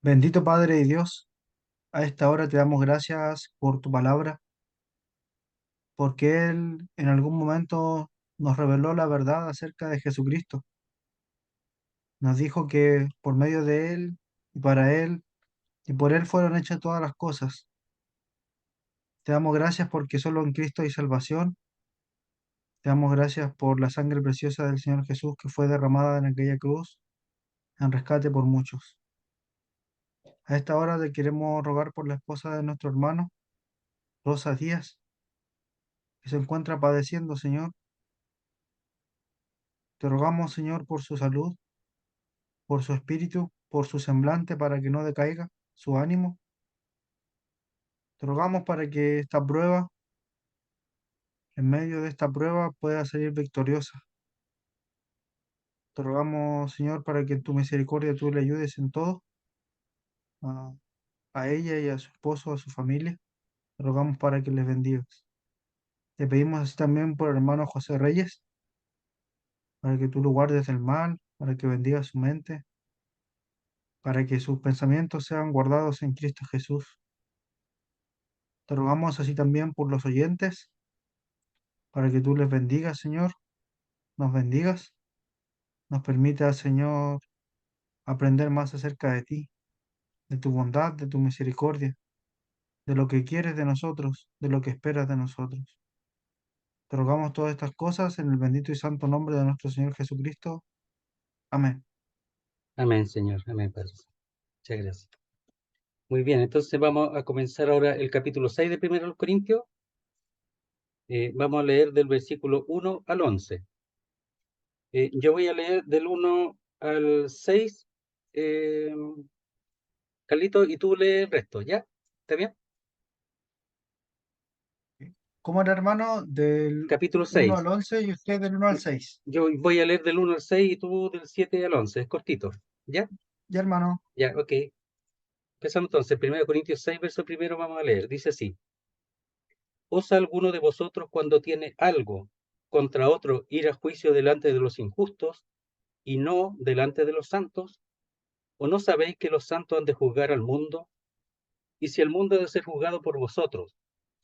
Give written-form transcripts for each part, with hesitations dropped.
Bendito Padre y Dios, a esta hora te damos gracias por tu palabra, porque Él en algún momento nos reveló la verdad acerca de Jesucristo. Nos dijo que por medio de Él y para Él y por Él fueron hechas todas las cosas. Te damos gracias porque solo en Cristo hay salvación. Te damos gracias por la sangre preciosa del Señor Jesús que fue derramada en aquella cruz en rescate por muchos. A esta hora te queremos rogar por la esposa de nuestro hermano, Rosa Díaz, que se encuentra padeciendo, Señor. Te rogamos, Señor, por su salud, por su espíritu, por su semblante, para que no decaiga su ánimo. Te rogamos para que esta prueba, en medio de esta prueba, pueda salir victoriosa. Te rogamos, Señor, para que en tu misericordia tú le ayudes en todo, a, a ella y a su esposo, a su familia. Te rogamos para que les bendigas. Te pedimos así también por el hermano José Reyes, para que tú lo guardes del mal, para que bendigas su mente, para que sus pensamientos sean guardados en Cristo Jesús. Te rogamos así también por los oyentes, para que tú les bendigas, Señor, nos bendigas, nos permita, Señor, aprender más acerca de ti, de tu bondad, de tu misericordia, de lo que quieres de nosotros, de lo que esperas de nosotros. Te rogamos todas estas cosas en el bendito y santo nombre de nuestro Señor Jesucristo. Amén. Amén, Señor. Amén, Padre. Muchas gracias. Muy bien, entonces vamos a comenzar ahora el capítulo 6 de Primero de los Corintios. Vamos a leer del versículo 1 al 11. Yo voy a leer del 1 al 6, eh, Carlito, y tú lees el resto, ¿ya? ¿Está bien? ¿Cómo era, hermano? Del Capítulo 1 al 6. 11 y usted del 1 al 6. Yo voy a leer del 1 al 6 y tú del 7 al 11. Es cortito, ¿ya? Ya, hermano. Ya, ok. Empezamos entonces. 1 Corintios 6, verso primero, vamos a leer. Dice así: ¿Osa alguno de vosotros, cuando tiene algo contra otro, ir a juicio delante de los injustos y no delante de los santos? ¿O no sabéis que los santos han de juzgar al mundo? Y si el mundo ha de ser juzgado por vosotros,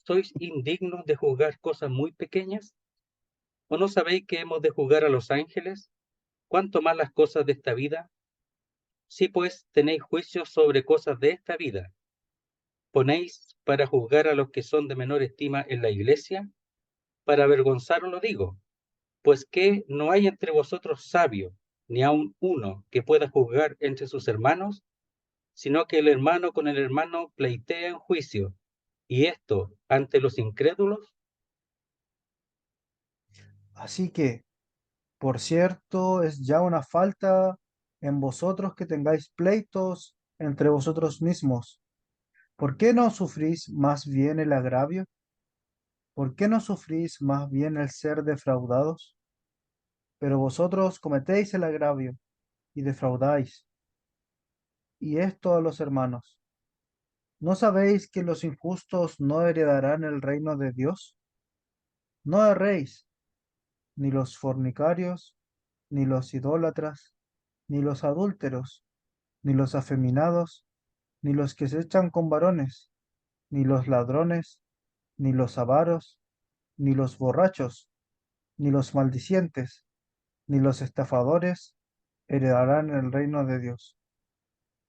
¿sois indignos de juzgar cosas muy pequeñas? ¿O no sabéis que hemos de juzgar a los ángeles? ¿Cuánto más las cosas de esta vida? Si pues tenéis juicios sobre cosas de esta vida, ¿ponéis para juzgar a los que son de menor estima en la iglesia? Para avergonzaros lo digo. Pues que no hay entre vosotros sabio, ni aun uno que pueda juzgar entre sus hermanos, sino que el hermano con el hermano pleitea en juicio, y esto ante los incrédulos. Así que, por cierto, es ya una falta en vosotros que tengáis pleitos entre vosotros mismos. ¿Por qué no sufrís más bien el agravio? ¿Por qué no sufrís más bien el ser defraudados? Pero vosotros cometéis el agravio y defraudáis. Y esto a los hermanos. ¿No sabéis que los injustos no heredarán el reino de Dios? No erréis, ni los fornicarios, ni los idólatras, ni los adúlteros, ni los afeminados, ni los que se echan con varones, ni los ladrones, ni los avaros, ni los borrachos, ni los maldicientes, ni los estafadores heredarán el reino de Dios.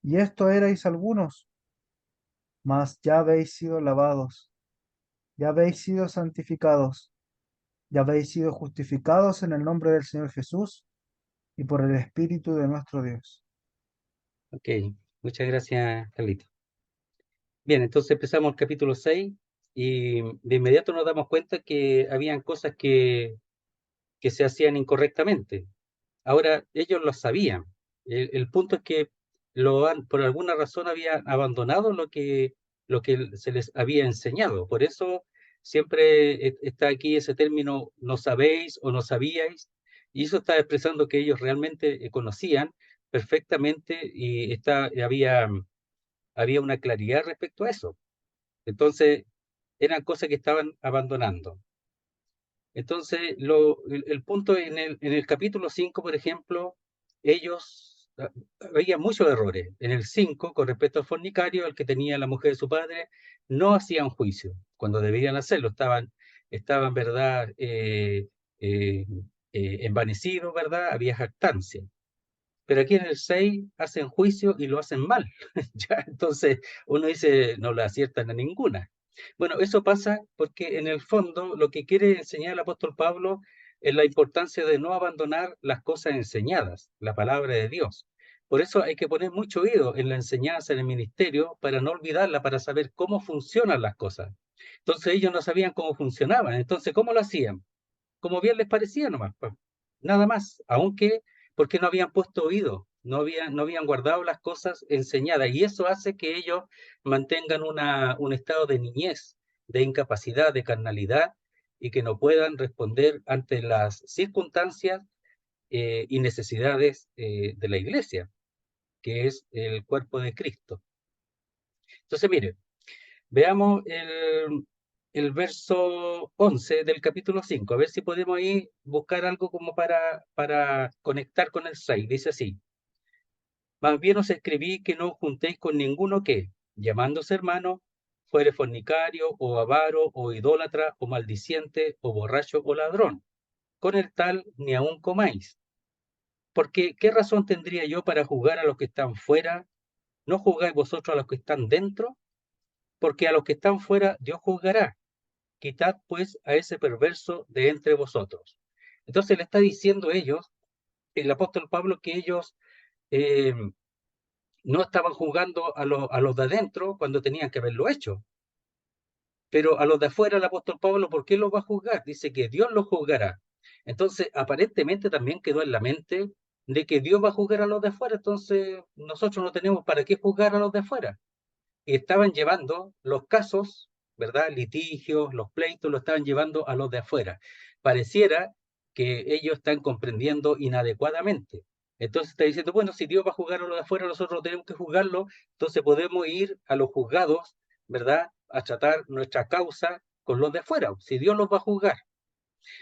Y esto erais algunos, mas ya habéis sido lavados, ya habéis sido santificados, ya habéis sido justificados en el nombre del Señor Jesús y por el Espíritu de nuestro Dios. Ok, muchas gracias, Carlito. Bien, entonces empezamos el capítulo 6 y de inmediato nos damos cuenta que habían cosas que se hacían incorrectamente. Ahora, ellos lo sabían. El punto es que por alguna razón habían abandonado lo que se les había enseñado. Por eso siempre está aquí ese término, no sabéis o no sabíais, y eso está expresando que ellos realmente conocían perfectamente y había una claridad respecto a eso. Entonces, eran cosas que estaban abandonando. Entonces, el punto en el capítulo 5, por ejemplo, ellos ah, había muchos errores. En el 5 con respecto al fornicario, el que tenía la mujer de su padre, no hacían juicio, cuando debían hacerlo, estaban ¿verdad? Eh, envanecidos, ¿verdad? Había jactancia. Pero aquí en el 6 hacen juicio y lo hacen mal. ¿Ya? Entonces uno dice, no le aciertan a ninguna. Bueno, eso pasa porque en el fondo lo que quiere enseñar el apóstol Pablo es la importancia de no abandonar las cosas enseñadas, la palabra de Dios. Por eso hay que poner mucho oído en la enseñanza, en el ministerio, para no olvidarla, para saber cómo funcionan las cosas. Entonces ellos no sabían cómo funcionaban. Entonces, ¿cómo lo hacían? Como bien les parecía nomás, pues, nada más, aunque porque no habían puesto oído, no habían guardado las cosas enseñadas, y eso hace que ellos mantengan un estado de niñez, de incapacidad, de carnalidad, y que no puedan responder ante las circunstancias y necesidades de la iglesia, que es el cuerpo de Cristo. Entonces, mire, veamos el verso 11 del capítulo 5, a ver si podemos ahí buscar algo como para conectar con el 6. Dice así: más bien os escribí que no os juntéis con ninguno que, llamándose hermano, fuere fornicario, o avaro, o idólatra, o maldiciente, o borracho, o ladrón. Con el tal ni aun comáis. Porque, ¿qué razón tendría yo para juzgar a los que están fuera? ¿No juzgáis vosotros a los que están dentro? Porque a los que están fuera Dios juzgará. Quitad pues a ese perverso de entre vosotros. Entonces le está diciendo ellos, el apóstol Pablo, que ellos eh, no estaban juzgando a los de adentro cuando tenían que haberlo hecho. Pero a los de afuera, el apóstol Pablo, ¿por qué los va a juzgar? Dice que Dios los juzgará. Entonces, aparentemente también quedó en la mente de que Dios va a juzgar a los de afuera, entonces nosotros no tenemos para qué juzgar a los de afuera. Y estaban llevando los casos, ¿verdad? Litigios, los pleitos, lo estaban llevando a los de afuera. Pareciera que ellos están comprendiendo inadecuadamente. Entonces está diciendo, bueno, si Dios va a juzgar a los de afuera, nosotros no tenemos que juzgarlo, entonces podemos ir a los juzgados, ¿verdad? A tratar nuestra causa con los de afuera, si Dios los va a juzgar.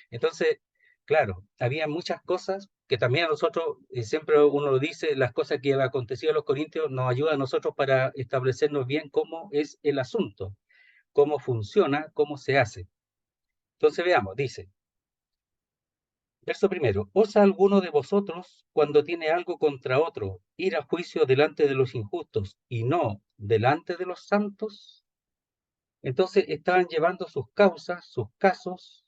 Entonces, claro, había muchas cosas que también a nosotros, siempre uno lo dice, las cosas que han acontecido a los corintios nos ayudan a nosotros para establecernos bien cómo es el asunto, cómo funciona, cómo se hace. Entonces veamos, dice, verso primero: ¿osa alguno de vosotros, cuando tiene algo contra otro, ir a juicio delante de los injustos y no delante de los santos? Entonces estaban llevando sus causas, sus casos,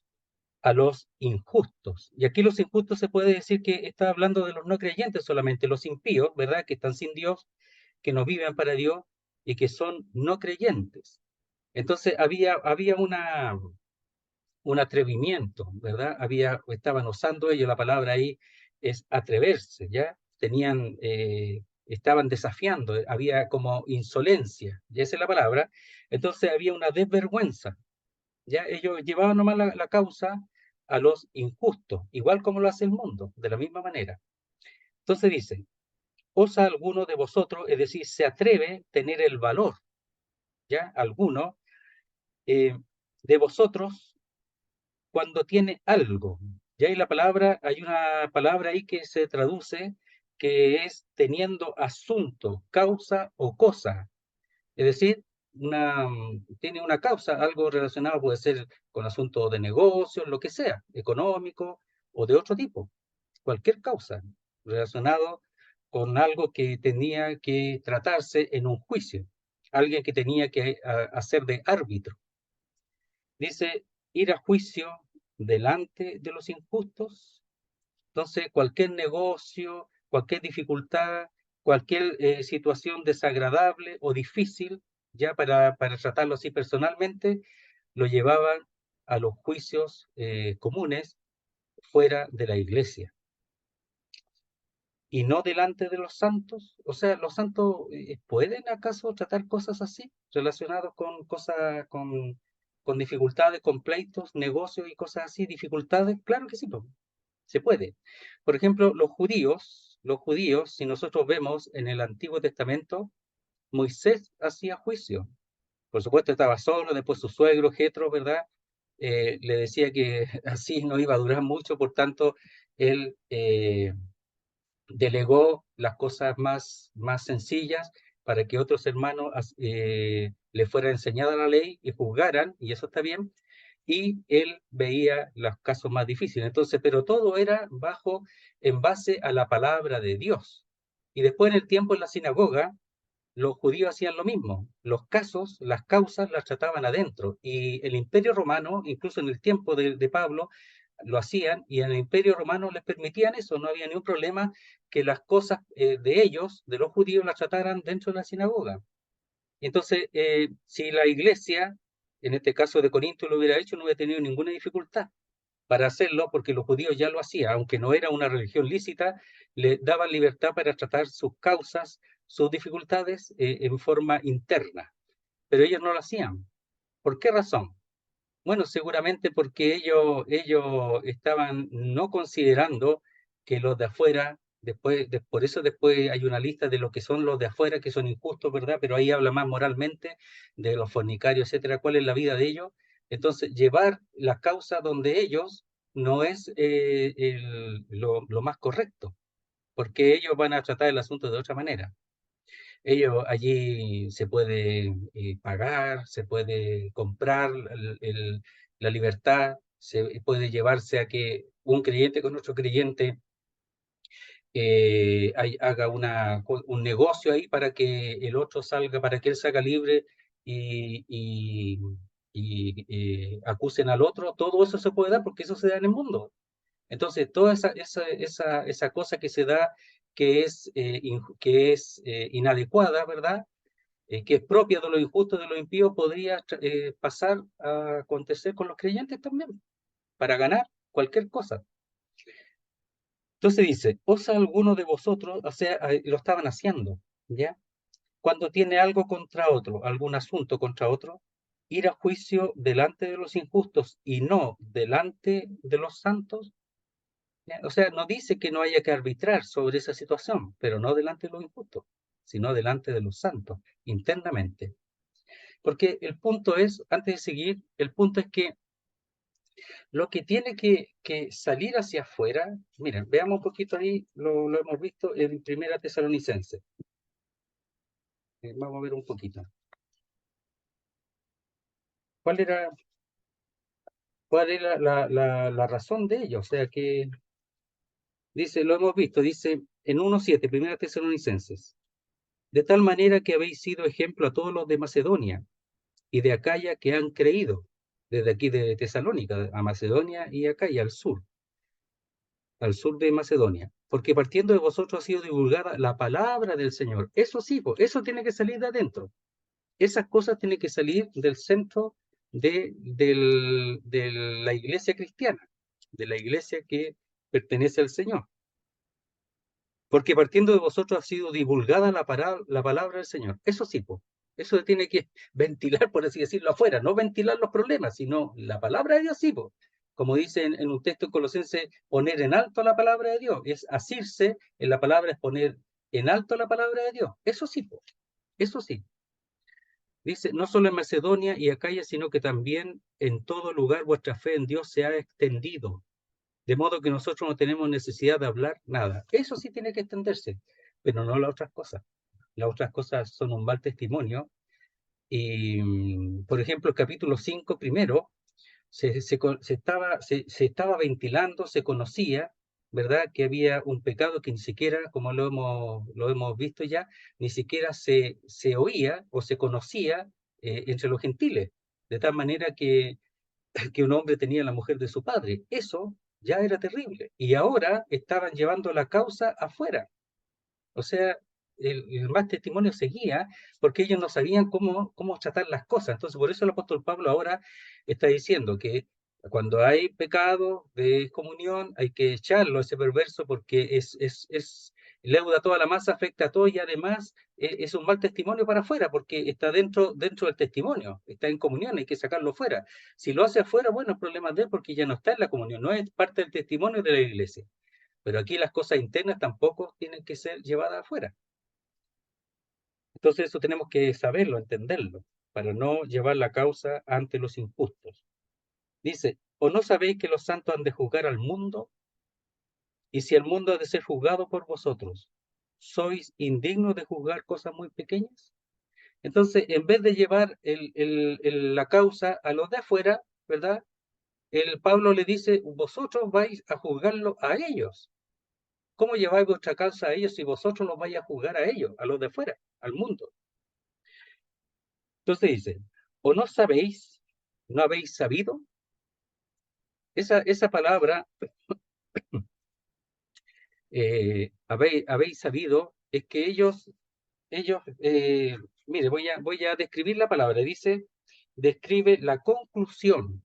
a los injustos. Y aquí los injustos se puede decir que está hablando de los no creyentes solamente, los impíos, ¿verdad? Que están sin Dios, que no viven para Dios y que son no creyentes. Entonces había un atrevimiento, ¿verdad? Estaban usando ellos, la palabra ahí es atreverse, ¿ya? Estaban desafiando, había como insolencia, ya esa es la palabra. Entonces había una desvergüenza, ya ellos llevaban nomás la causa a los injustos, igual como lo hace el mundo, de la misma manera. Entonces dice, ¿osa alguno de vosotros, es decir, se atreve a tener el valor, ya alguno eh, de vosotros cuando tiene algo? Ya hay hay una palabra ahí que se traduce que es teniendo asunto, causa o cosa. Es decir, tiene una causa, algo relacionado puede ser con asuntos de negocios, lo que sea, económico o de otro tipo, cualquier causa relacionado con algo que tenía que tratarse en un juicio, alguien que tenía que hacer de árbitro. Dice, ir a juicio delante de los injustos. Entonces, cualquier negocio, cualquier dificultad, cualquier situación desagradable o difícil, ya para tratarlo así personalmente, lo llevaban a los juicios comunes fuera de la iglesia y no delante de los santos. O sea, ¿los santos pueden acaso tratar cosas así, relacionadas con cosas, con dificultades, con pleitos, negocios y cosas así, dificultades? Claro que sí, pues, se puede. Por ejemplo, los judíos, si nosotros vemos en el Antiguo Testamento, Moisés hacía juicio. Por supuesto estaba solo, después su suegro, Jetro, ¿verdad? Le decía que así no iba a durar mucho, por tanto, él delegó las cosas más sencillas para que otros hermanos le fuera enseñada la ley y juzgaran, y eso está bien, y él veía los casos más difíciles. Entonces, pero todo era en base a la palabra de Dios. Y después en el tiempo en la sinagoga, los judíos hacían lo mismo. Los casos, las causas las trataban adentro. Y el Imperio Romano, incluso en el tiempo de Pablo, lo hacían y en el Imperio Romano les permitían eso. No había ningún problema que las cosas de ellos, de los judíos, las trataran dentro de la sinagoga. Entonces, si la iglesia, en este caso de Corinto, lo hubiera hecho, no hubiera tenido ninguna dificultad para hacerlo, porque los judíos ya lo hacían, aunque no era una religión lícita, le daban libertad para tratar sus causas, sus dificultades en forma interna, pero ellos no lo hacían. ¿Por qué razón? Bueno, seguramente porque ellos estaban no considerando que los de afuera, por eso después hay una lista de lo que son los de afuera, que son injustos, ¿verdad? Pero ahí habla más moralmente de los fornicarios, etcétera, cuál es la vida de ellos. Entonces, llevar la causa donde ellos no es lo más correcto, porque ellos van a tratar el asunto de otra manera. Ellos allí se puede pagar, se puede comprar la libertad, se puede llevarse a que un creyente con otro creyente haga un negocio ahí para que el otro salga, para que él salga libre y, y, y acusen al otro. Todo eso se puede dar porque eso se da en el mundo. Entonces, toda esa cosa que se da, que es inadecuada, ¿verdad? Que es propia de lo injusto, de lo impío, podría pasar a acontecer con los creyentes también, para ganar cualquier cosa. Entonces dice, ¿osa alguno de vosotros, o sea, lo estaban haciendo, ¿ya? Cuando tiene algo contra otro, algún asunto contra otro, ir a juicio delante de los injustos y no delante de los santos. ¿Ya? O sea, no dice que no haya que arbitrar sobre esa situación, pero no delante de los injustos, sino delante de los santos, internamente. Porque el punto es, antes de seguir, el punto es que lo que tiene que salir hacia afuera, miren, veamos un poquito ahí, lo hemos visto en Primera Tesalonicense. Vamos a ver un poquito. ¿Cuál era, cuál era la razón de ello? O sea que, dice, lo hemos visto, dice en 1:7, Primera Tesalonicenses, de tal manera que habéis sido ejemplo a todos los de Macedonia y de Acaya que han creído, desde aquí de Tesalónica, a Macedonia y Acaya, al sur de Macedonia, porque partiendo de vosotros ha sido divulgada la palabra del Señor. Eso sí, eso tiene que salir de adentro. Esas cosas tienen que salir del centro de la iglesia cristiana, de la iglesia que pertenece al Señor. Porque partiendo de vosotros ha sido divulgada la palabra del Señor. Eso sí, eso tiene que ventilar, por así decirlo, afuera, no ventilar los problemas, sino la palabra de Dios sí, como dice en un texto en Colosenses, poner en alto la palabra de Dios, es asirse en la palabra, es poner en alto la palabra de Dios. Eso sí, eso sí. Dice, no solo en Macedonia y Acaya, sino que también en todo lugar vuestra fe en Dios se ha extendido, de modo que nosotros no tenemos necesidad de hablar nada. Eso sí tiene que extenderse, pero no las otras cosas. Las otras cosas son un mal testimonio. Y, por ejemplo, el capítulo 5 primero se estaba ventilando, se conocía, ¿verdad? Que había un pecado que ni siquiera, como lo hemos visto ya, ni siquiera se oía o se conocía entre los gentiles, de tal manera que un hombre tenía la mujer de su padre. Eso ya era terrible. Y ahora estaban llevando la causa afuera. O sea, el más testimonio seguía porque ellos no sabían cómo tratar las cosas. Entonces, por eso el apóstol Pablo ahora está diciendo que cuando hay pecado de comunión hay que echarlo, ese perverso, porque leuda toda la masa, afecta a todo y además es un mal testimonio para afuera porque está dentro del testimonio, está en comunión, hay que sacarlo fuera. Si lo hace afuera, bueno, es problema de él porque ya no está en la comunión, no es parte del testimonio de la iglesia. Pero aquí las cosas internas tampoco tienen que ser llevadas afuera. Entonces eso tenemos que saberlo, entenderlo, para no llevar la causa ante los injustos. Dice, ¿o no sabéis que los santos han de juzgar al mundo? y si el mundo ha de ser juzgado por vosotros, ¿sois indignos de juzgar cosas muy pequeñas? Entonces, en vez de llevar la causa a los de afuera, ¿verdad? El Pablo le dice, vosotros vais a juzgarlo a ellos. ¿Cómo lleváis vuestra causa a ellos si vosotros los vais a juzgar a ellos, a los de afuera, al mundo? Entonces dice, ¿o no sabéis, no habéis sabido? Esa palabra, habéis sabido, es que mire, voy a describir la palabra. Dice, describe la conclusión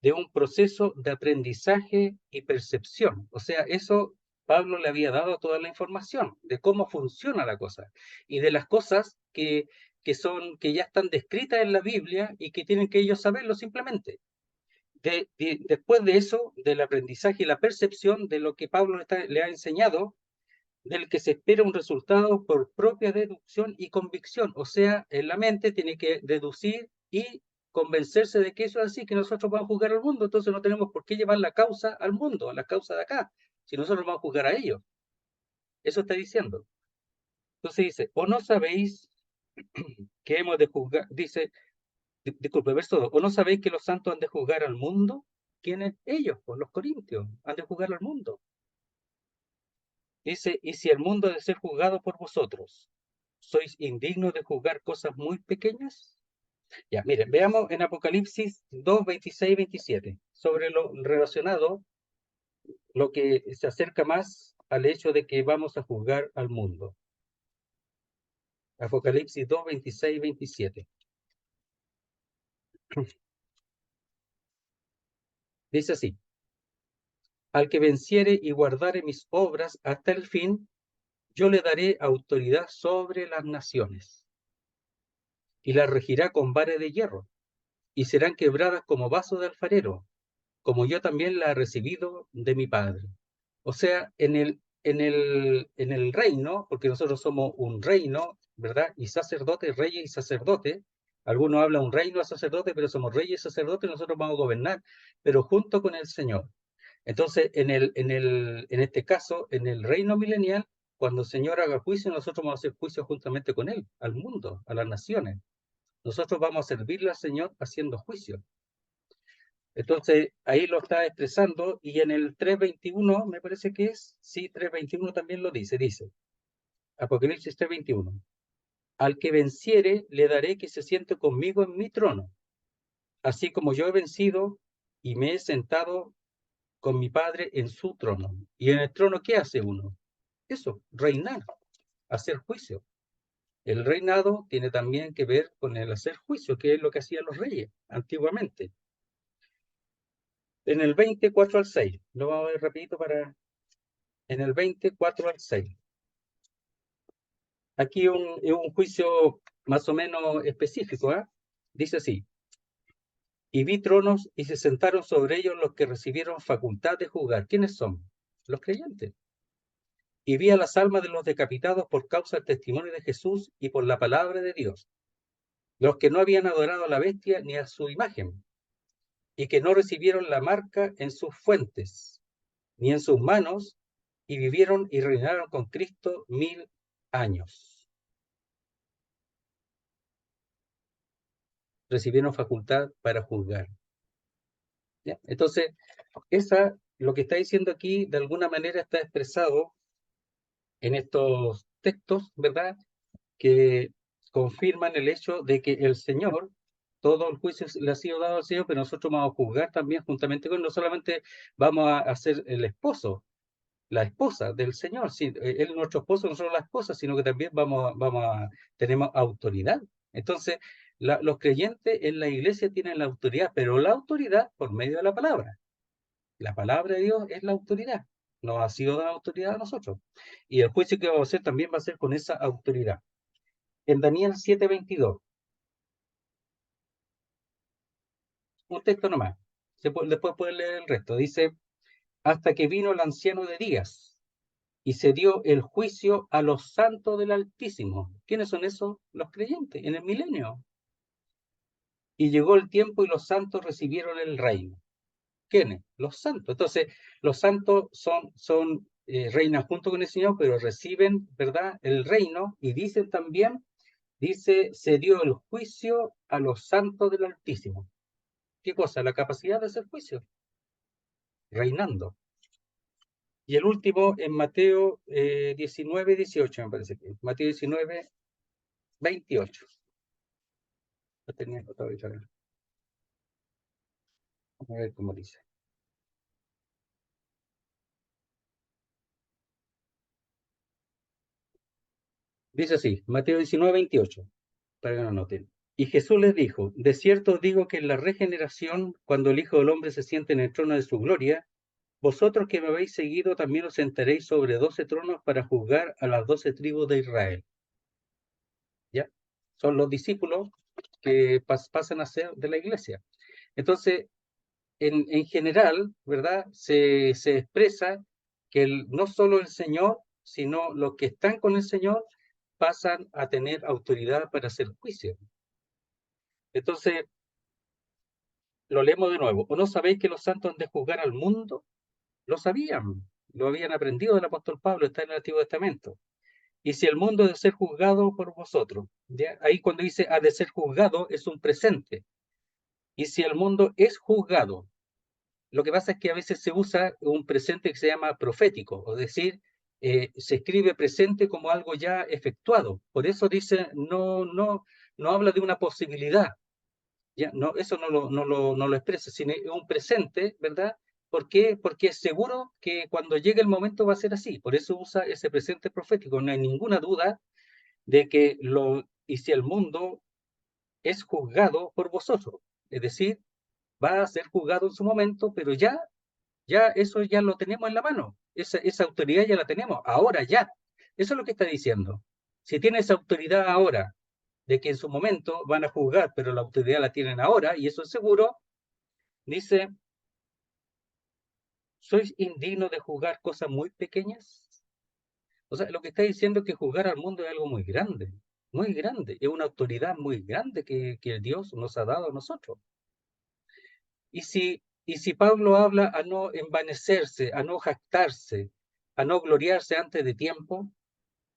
de un proceso de aprendizaje y percepción. O sea, eso Pablo le había dado toda la información de cómo funciona la cosa y de las cosas que ya están descritas en la Biblia y que tienen que ellos saberlo simplemente. Después de eso, del aprendizaje y la percepción de lo que Pablo le ha enseñado, del que se espera un resultado por propia deducción y convicción. O sea, en la mente tiene que deducir y convencerse de que eso es así, que nosotros vamos a juzgar al mundo, entonces no tenemos por qué llevar la causa al mundo, la causa de acá, si nosotros vamos a juzgar a ellos. Eso está diciendo. Entonces dice, ¿o no sabéis que hemos de juzgar? Dice, disculpe, verso 2, ¿o no sabéis que los santos han de juzgar al mundo? ¿Quiénes? Ellos, pues los corintios, han de juzgar al mundo. Dice, y si el mundo ha de ser juzgado por vosotros, ¿sois indignos de juzgar cosas muy pequeñas? Ya, miren, veamos en Apocalipsis 2, 26, 27, sobre lo relacionado, lo que se acerca más al hecho de que vamos a juzgar al mundo. Apocalipsis 2, 26, 27. Dice así, al que venciere y guardare mis obras hasta el fin, yo le daré autoridad sobre las naciones, y las regirá con vara de hierro, y serán quebradas como vaso de alfarero, como yo también la he recibido de mi Padre. O sea, en el reino, porque nosotros somos un reino, ¿verdad? Y sacerdotes, reyes y sacerdotes. Algunos hablan un reino a sacerdote, pero somos reyes y sacerdotes, nosotros vamos a gobernar, pero junto con el Señor. Entonces, en este caso, en el reino milenial, cuando el Señor haga juicio, nosotros vamos a hacer juicio juntamente con Él, al mundo, a las naciones. Nosotros vamos a servirle al Señor haciendo juicio. Entonces, ahí lo está expresando y en el 3:21, me parece que es, sí, 3:21 también lo dice, Apocalipsis 3:21, al que venciere le daré que se siente conmigo en mi trono, así como yo he vencido y me he sentado con mi Padre en su trono. Y en el trono, ¿qué hace uno? Eso, reinar, hacer juicio. El reinado tiene también que ver con el hacer juicio, que es lo que hacían los reyes antiguamente. En el 24 al 6, lo vamos a ver rapidito en el 24 al 6. Aquí es un juicio más o menos específico, ¿eh? Dice así, y vi tronos y se sentaron sobre ellos los que recibieron facultad de juzgar. ¿Quiénes son? Los creyentes. Y vi a las almas de los decapitados por causa del testimonio de Jesús y por la palabra de Dios, los que no habían adorado a la bestia ni a su imagen, y que no recibieron la marca en sus fuentes, ni en sus manos, y vivieron y reinaron con Cristo 1000 años. Recibieron facultad para juzgar. ¿Ya? Entonces, lo que está diciendo aquí, de alguna manera está expresado en estos textos, ¿verdad? Que confirman el hecho de que el Señor, todo el juicio le ha sido dado al Señor, pero nosotros vamos a juzgar también juntamente con él. No solamente vamos a ser el esposo, la esposa del Señor, sí, él es nuestro esposo, nosotros la esposa, sino que también tenemos autoridad. Entonces, los creyentes en la iglesia tienen la autoridad, pero la autoridad por medio de la palabra. La palabra de Dios es la autoridad. Nos ha sido dada autoridad a nosotros. Y el juicio que vamos a hacer también va a ser con esa autoridad. En Daniel 7:22, un texto nomás. Después pueden leer el resto. Dice, hasta que vino el anciano de días y se dio el juicio a los santos del Altísimo. ¿Quiénes son esos? Los creyentes, en el milenio. Y llegó el tiempo y los santos recibieron el reino. ¿quiénes? Los santos. Entonces, los santos reinan junto con el Señor, pero reciben, ¿verdad?, el reino, y dicen también, dice, se dio el juicio a los santos del Altísimo. ¿Qué cosa? La capacidad de hacer juicio, reinando. Y el último en Mateo 19, 18, me parece que. Mateo 19, 28. Lo tenía otra vez acá. Vamos a ver cómo dice. Dice así, Mateo 19, 28, para que no noten. Y Jesús les dijo, de cierto os digo que en la regeneración, cuando el Hijo del Hombre se siente en el trono de su gloria, vosotros que me habéis seguido también os sentaréis sobre 12 tronos para juzgar a las 12 tribus de Israel. ¿Ya? Son los discípulos que pasan a ser de la iglesia. Entonces, en general, ¿verdad? Se expresa que no solo el Señor, sino los que están con el Señor pasan a tener autoridad para hacer juicio. Entonces, lo leemos de nuevo. ¿O no sabéis que los santos han de juzgar al mundo? Lo sabían, lo habían aprendido del apóstol Pablo, está en el Antiguo Testamento. Y si el mundo ha de ser juzgado por vosotros, ¿ya? Ahí cuando dice ha de ser juzgado es un presente. Y si el mundo es juzgado, lo que pasa es que a veces se usa un presente que se llama profético, es decir, se escribe presente como algo ya efectuado. Por eso dice, no habla de una posibilidad. Ya, no, eso no lo expresa, sino es un presente, ¿verdad? ¿Por qué? Porque es seguro que cuando llegue el momento va a ser así. Por eso usa ese presente profético. No hay ninguna duda de que y si el mundo es juzgado por vosotros. Es decir, va a ser juzgado en su momento, pero ya eso ya lo tenemos en la mano. Esa autoridad ya la tenemos, ahora ya. Eso es lo que está diciendo. Si tiene esa autoridad ahora, de que en su momento van a juzgar, pero la autoridad la tienen ahora, y eso es seguro, dice, ¿sois indignos de juzgar cosas muy pequeñas? O sea, lo que está diciendo es que juzgar al mundo es algo muy grande, es una autoridad muy grande que Dios nos ha dado a nosotros. Y si Pablo habla a no envanecerse, a no jactarse, a no gloriarse antes de tiempo,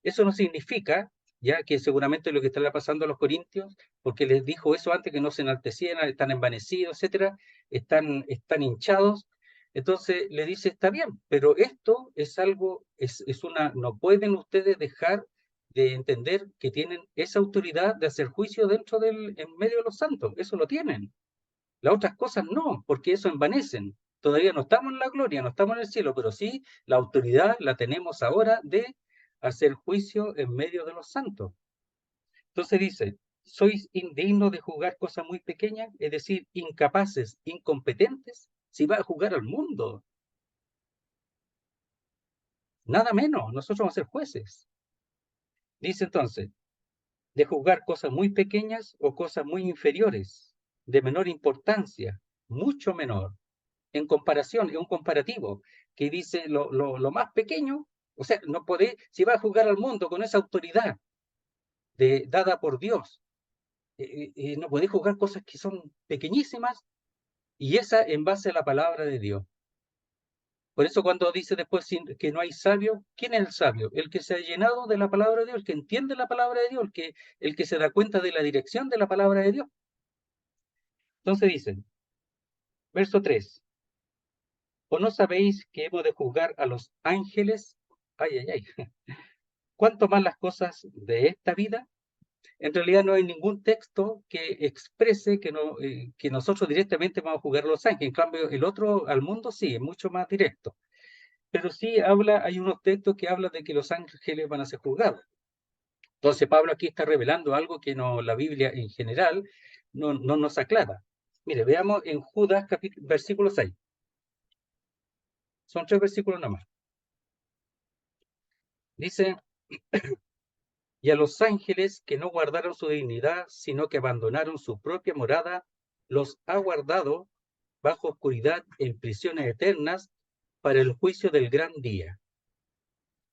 eso no significa, ya que seguramente lo que está pasando a los corintios, porque les dijo eso antes, que no se enaltecieran, están envanecidos, etcétera, están hinchados. Entonces le dice, está bien, pero esto es algo, no pueden ustedes dejar de entender que tienen esa autoridad de hacer juicio en medio de los santos, eso lo tienen. Las otras cosas no, porque eso envanecen. Todavía no estamos en la gloria, no estamos en el cielo, pero sí la autoridad la tenemos ahora de hacer juicio en medio de los santos. Entonces dice, ¿sois indignos de jugar cosas muy pequeñas? Es decir, incapaces, incompetentes, si va a jugar al mundo. Nada menos, nosotros vamos a ser jueces. Dice entonces, de juzgar cosas muy pequeñas o cosas muy inferiores, de menor importancia, mucho menor. En comparación, es un comparativo que dice lo más pequeño, o sea, no podéis, si va a jugar al mundo con esa autoridad dada por Dios, no podéis jugar cosas que son pequeñísimas y esa en base a la palabra de Dios. Por eso cuando dice después que no hay sabio, ¿quién es el sabio? El que se ha llenado de la palabra de Dios, el que entiende la palabra de Dios, el que se da cuenta de la dirección de la palabra de Dios. Entonces dicen, verso 3, ¿o no sabéis que hemos de juzgar a los ángeles? Ay, ay, ay. ¿Cuánto más las cosas de esta vida? En realidad no hay ningún texto que exprese que nosotros directamente vamos a juzgar a los ángeles. En cambio, el otro al mundo sí, es mucho más directo. Pero sí hay unos textos que hablan de que los ángeles van a ser juzgados. Entonces Pablo aquí está revelando algo que la Biblia en general no nos aclara. Mire, veamos en Judas versículo 6. Son 3 versículos nomás. Dice, y a los ángeles que no guardaron su dignidad, sino que abandonaron su propia morada, los ha guardado bajo oscuridad en prisiones eternas para el juicio del gran día.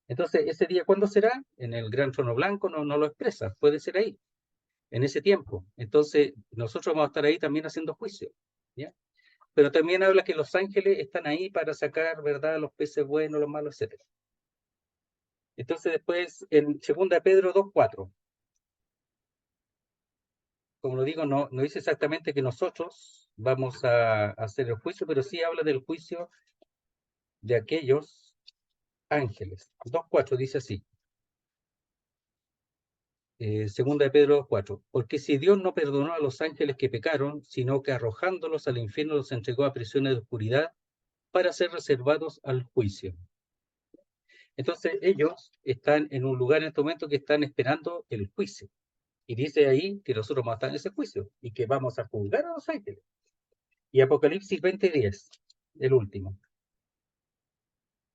Entonces, ¿ese día cuándo será? En el gran trono blanco no lo expresa, puede ser ahí, en ese tiempo. Entonces, nosotros vamos a estar ahí también haciendo juicio, ¿ya? pero también habla que los ángeles están ahí para sacar, ¿verdad?, los peces buenos, los malos, etc. Entonces después, en 2 Pedro 2:4, como lo digo, no dice exactamente que nosotros vamos a hacer el juicio, pero sí habla del juicio de aquellos ángeles. 2:4 dice así, 2 Pedro 2:4, porque si Dios no perdonó a los ángeles que pecaron, sino que arrojándolos al infierno los entregó a prisiones de oscuridad para ser reservados al juicio. Entonces ellos están en un lugar en este momento que están esperando el juicio. Y dice ahí que nosotros vamos a estar en ese juicio y que vamos a juzgar a los ángeles. Y Apocalipsis 20:10, el último,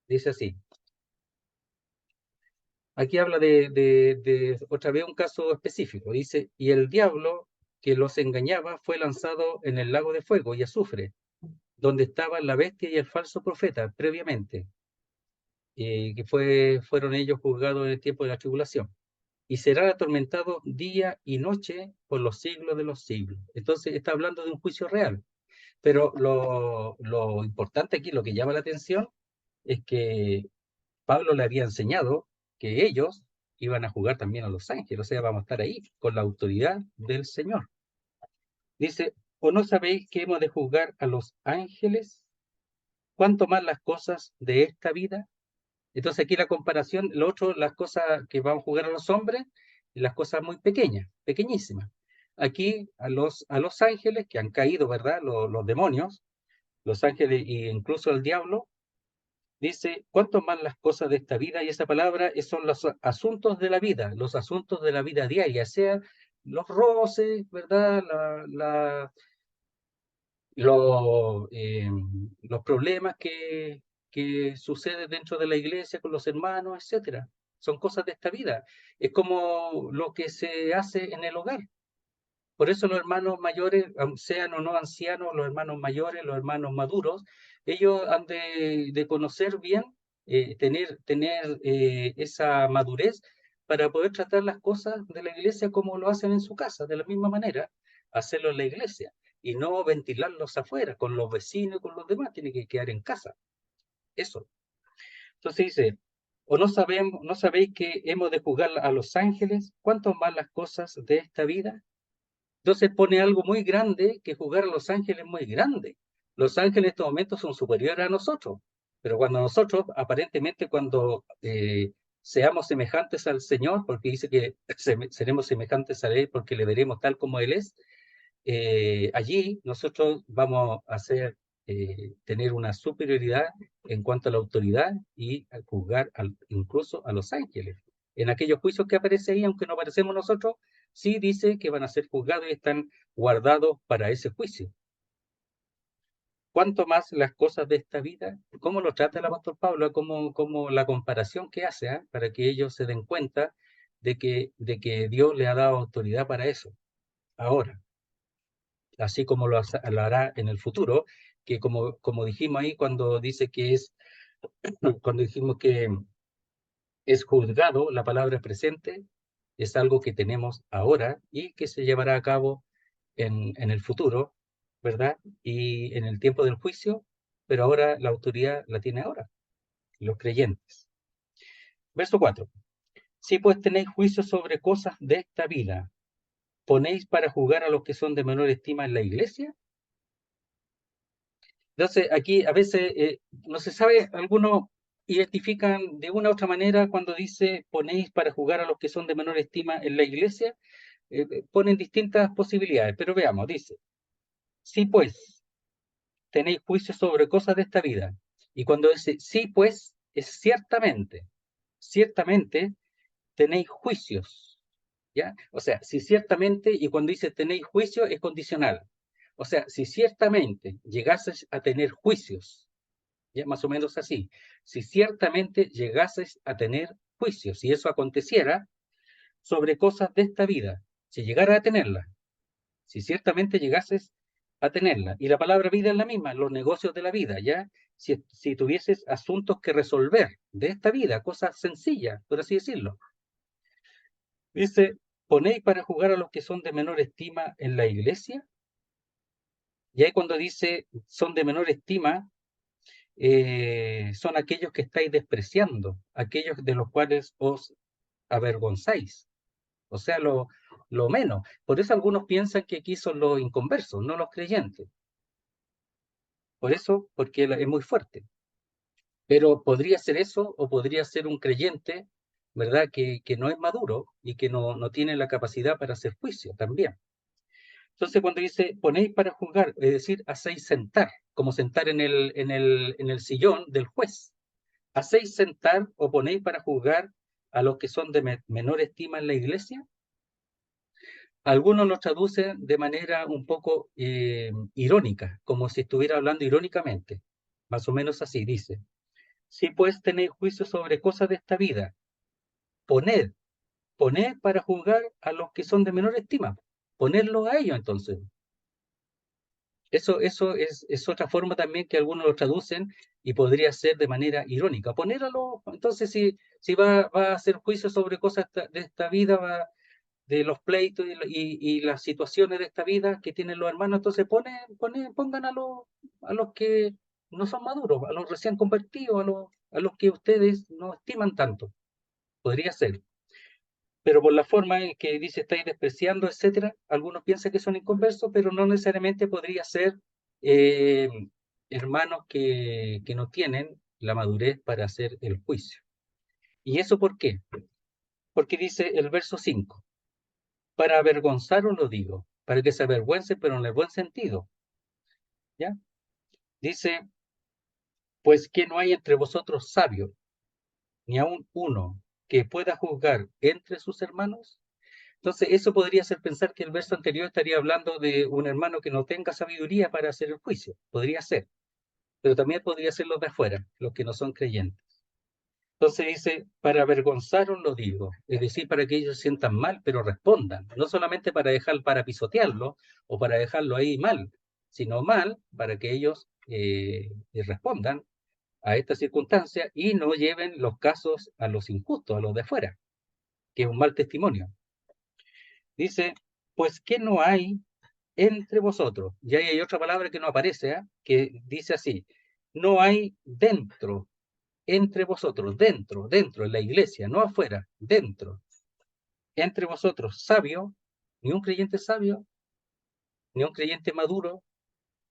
dice así. Aquí habla de otra vez un caso específico. Dice, y el diablo que los engañaba fue lanzado en el lago de fuego y azufre, donde estaban la bestia y el falso profeta previamente, que fueron ellos juzgados en el tiempo de la tribulación. Y será atormentado día y noche por los siglos de los siglos. Entonces está hablando de un juicio real. Pero lo importante aquí, lo que llama la atención, es que Pablo le había enseñado que ellos iban a jugar también a los ángeles, o sea, vamos a estar ahí con la autoridad del Señor. Dice, ¿o no sabéis que hemos de juzgar a los ángeles? ¿Cuánto más las cosas de esta vida? Entonces aquí la comparación, lo otro, las cosas que van a jugar a los hombres, y las cosas muy pequeñas, pequeñísimas. Aquí a los ángeles que han caído, ¿verdad? Los demonios, los ángeles e incluso el diablo, dice, ¿cuánto más las cosas de esta vida? Y esa palabra son los asuntos de la vida, los asuntos de la vida diaria, sea los roces, ¿verdad? Los problemas que suceden dentro de la iglesia con los hermanos, etcétera. Son cosas de esta vida. Es como lo que se hace en el hogar. Por eso los hermanos mayores, sean o no ancianos, los hermanos mayores, los hermanos maduros, ellos han de conocer bien, tener esa madurez para poder tratar las cosas de la iglesia como lo hacen en su casa, de la misma manera, hacerlo en la iglesia y no ventilarlos afuera, con los vecinos y con los demás, tiene que quedar en casa. Eso. Entonces dice, ¿o no sabéis que hemos de juzgar a los ángeles? ¿Cuánto más las cosas de esta vida? Entonces pone algo muy grande, que jugar a los ángeles es muy grande. Los ángeles en estos momentos son superiores a nosotros, pero cuando nosotros, aparentemente, cuando seamos semejantes al Señor, porque dice que seremos semejantes a Él porque le veremos tal como Él es, allí nosotros vamos a tener una superioridad en cuanto a la autoridad y a juzgar incluso a los ángeles. En aquellos juicios que aparece ahí, aunque no aparecemos nosotros, sí dice que van a ser juzgados y están guardados para ese juicio. ¿Cuánto más las cosas de esta vida? ¿Cómo lo trata el apóstol Pablo? ¿Cómo la comparación que hace, para que ellos se den cuenta de que Dios le ha dado autoridad para eso? Ahora, así como lo hará en el futuro, que como dijimos ahí cuando dice que cuando dijimos que es juzgado, la palabra presente, es algo que tenemos ahora y que se llevará a cabo en el futuro, ¿verdad? Y en el tiempo del juicio, pero ahora la autoridad la tiene ahora, los creyentes. Verso 4. Si pues tenéis juicio sobre cosas de esta vida, ¿ponéis para juzgar a los que son de menor estima en la iglesia? Entonces, aquí a veces no se sabe, algunos identifican de una u otra manera cuando dice ponéis para juzgar a los que son de menor estima en la iglesia, ponen distintas posibilidades, pero veamos, dice, sí pues, tenéis juicio sobre cosas de esta vida. Y cuando dice sí pues, es ciertamente tenéis juicios, ¿ya? O sea, si ciertamente, y cuando dice tenéis juicio, es condicional. O sea, si ciertamente llegases a tener juicios, ya más o menos así, si ciertamente llegases a tener juicios, si eso aconteciera sobre cosas de esta vida, si llegara a tenerla, si ciertamente llegases a tenerla, y la palabra vida es la misma, los negocios de la vida, ¿ya? Si tuvieses asuntos que resolver de esta vida, cosas sencillas, por así decirlo. Dice, ¿ponéis para jugar a los que son de menor estima en la iglesia? Y ahí cuando dice son de menor estima, son aquellos que estáis despreciando, aquellos de los cuales os avergonzáis, o sea, lo menos. Por eso algunos piensan que aquí son los inconversos, no los creyentes. Por eso, porque es muy fuerte. Pero podría ser eso o podría ser un creyente, ¿verdad? Que no es maduro y que no tiene la capacidad para hacer juicio también. Entonces, cuando dice ponéis para juzgar, es decir, hacéis sentar, como sentar en el sillón del juez. ¿Hacéis sentar o ponéis para juzgar a los que son de menor estima en la iglesia? Algunos lo traducen de manera un poco irónica, como si estuviera hablando irónicamente. Más o menos así dice. Si pues tenéis juicio sobre cosas de esta vida, poned, poned para juzgar a los que son de menor estima. Ponerlos a ellos entonces. Eso es otra forma también que algunos lo traducen y podría ser de manera irónica. Ponerlo, entonces si va a hacer juicio sobre cosas de esta vida, de los pleitos y las situaciones de esta vida que tienen los hermanos, entonces pongan a los que no son maduros, a los recién convertidos, a los que ustedes no estiman tanto. Podría ser. Pero por la forma en que dice estáis despreciando, etcétera, algunos piensan que son inconversos, pero no necesariamente podría ser eh, hermanos que no tienen la madurez para hacer el juicio. ¿Y eso por qué? Porque dice el verso 5, para avergonzaros lo digo, para que se avergüence, pero en el buen sentido. ¿Ya? Dice, pues que no hay entre vosotros sabio, ni aun uno que pueda juzgar entre sus hermanos. Entonces, eso podría hacer pensar que el verso anterior estaría hablando de un hermano que no tenga sabiduría para hacer el juicio. Podría ser, pero también podría ser los de afuera, los que no son creyentes. Entonces dice, para avergonzaros lo digo, es decir, para que ellos se sientan mal, pero respondan, no solamente para pisotearlo o para dejarlo ahí mal, sino mal para que ellos respondan a esta circunstancia y no lleven los casos a los injustos, a los de afuera, que es un mal testimonio. Dice, pues que no hay entre vosotros. Y ahí hay otra palabra que no aparece, que dice así, no hay dentro, entre vosotros, dentro, en la iglesia, no afuera, dentro, entre vosotros, sabio, ni un creyente sabio, ni un creyente maduro,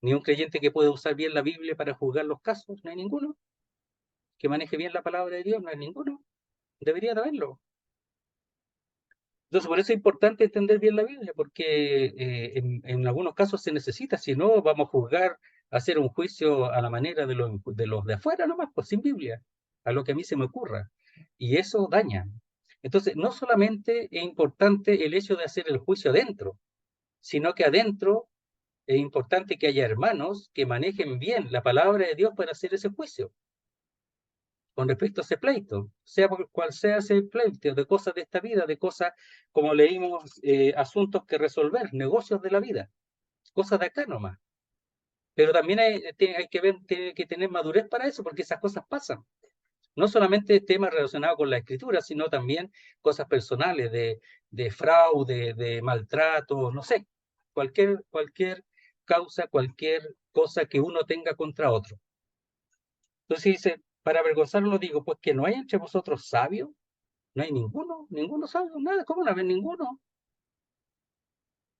ni un creyente que pueda usar bien la Biblia para juzgar los casos, no hay ninguno, que maneje bien la palabra de Dios, no hay ninguno, debería de haberlo. Entonces, por eso es importante entender bien la Biblia, porque en algunos casos se necesita, si no, vamos a juzgar, hacer un juicio a la manera de los de afuera nomás, pues sin Biblia, a lo que a mí se me ocurra. Y eso daña. Entonces, no solamente es importante el hecho de hacer el juicio adentro, sino que adentro es importante que haya hermanos que manejen bien la palabra de Dios para hacer ese juicio con respecto a ese pleito, sea cual sea ese pleito, de cosas de esta vida, de cosas, como leímos, asuntos que resolver, negocios de la vida, cosas de acá nomás. Pero también hay que ver, tiene que tener madurez para eso, porque esas cosas pasan. No solamente temas relacionados con la escritura, sino también cosas personales de fraude, de maltrato, no sé, cualquier causa, cualquier cosa que uno tenga contra otro. Entonces dice, para avergonzarlo lo digo, pues que no hay entre vosotros sabios, no hay ninguno sabio, nada, ¿cómo no hay ninguno?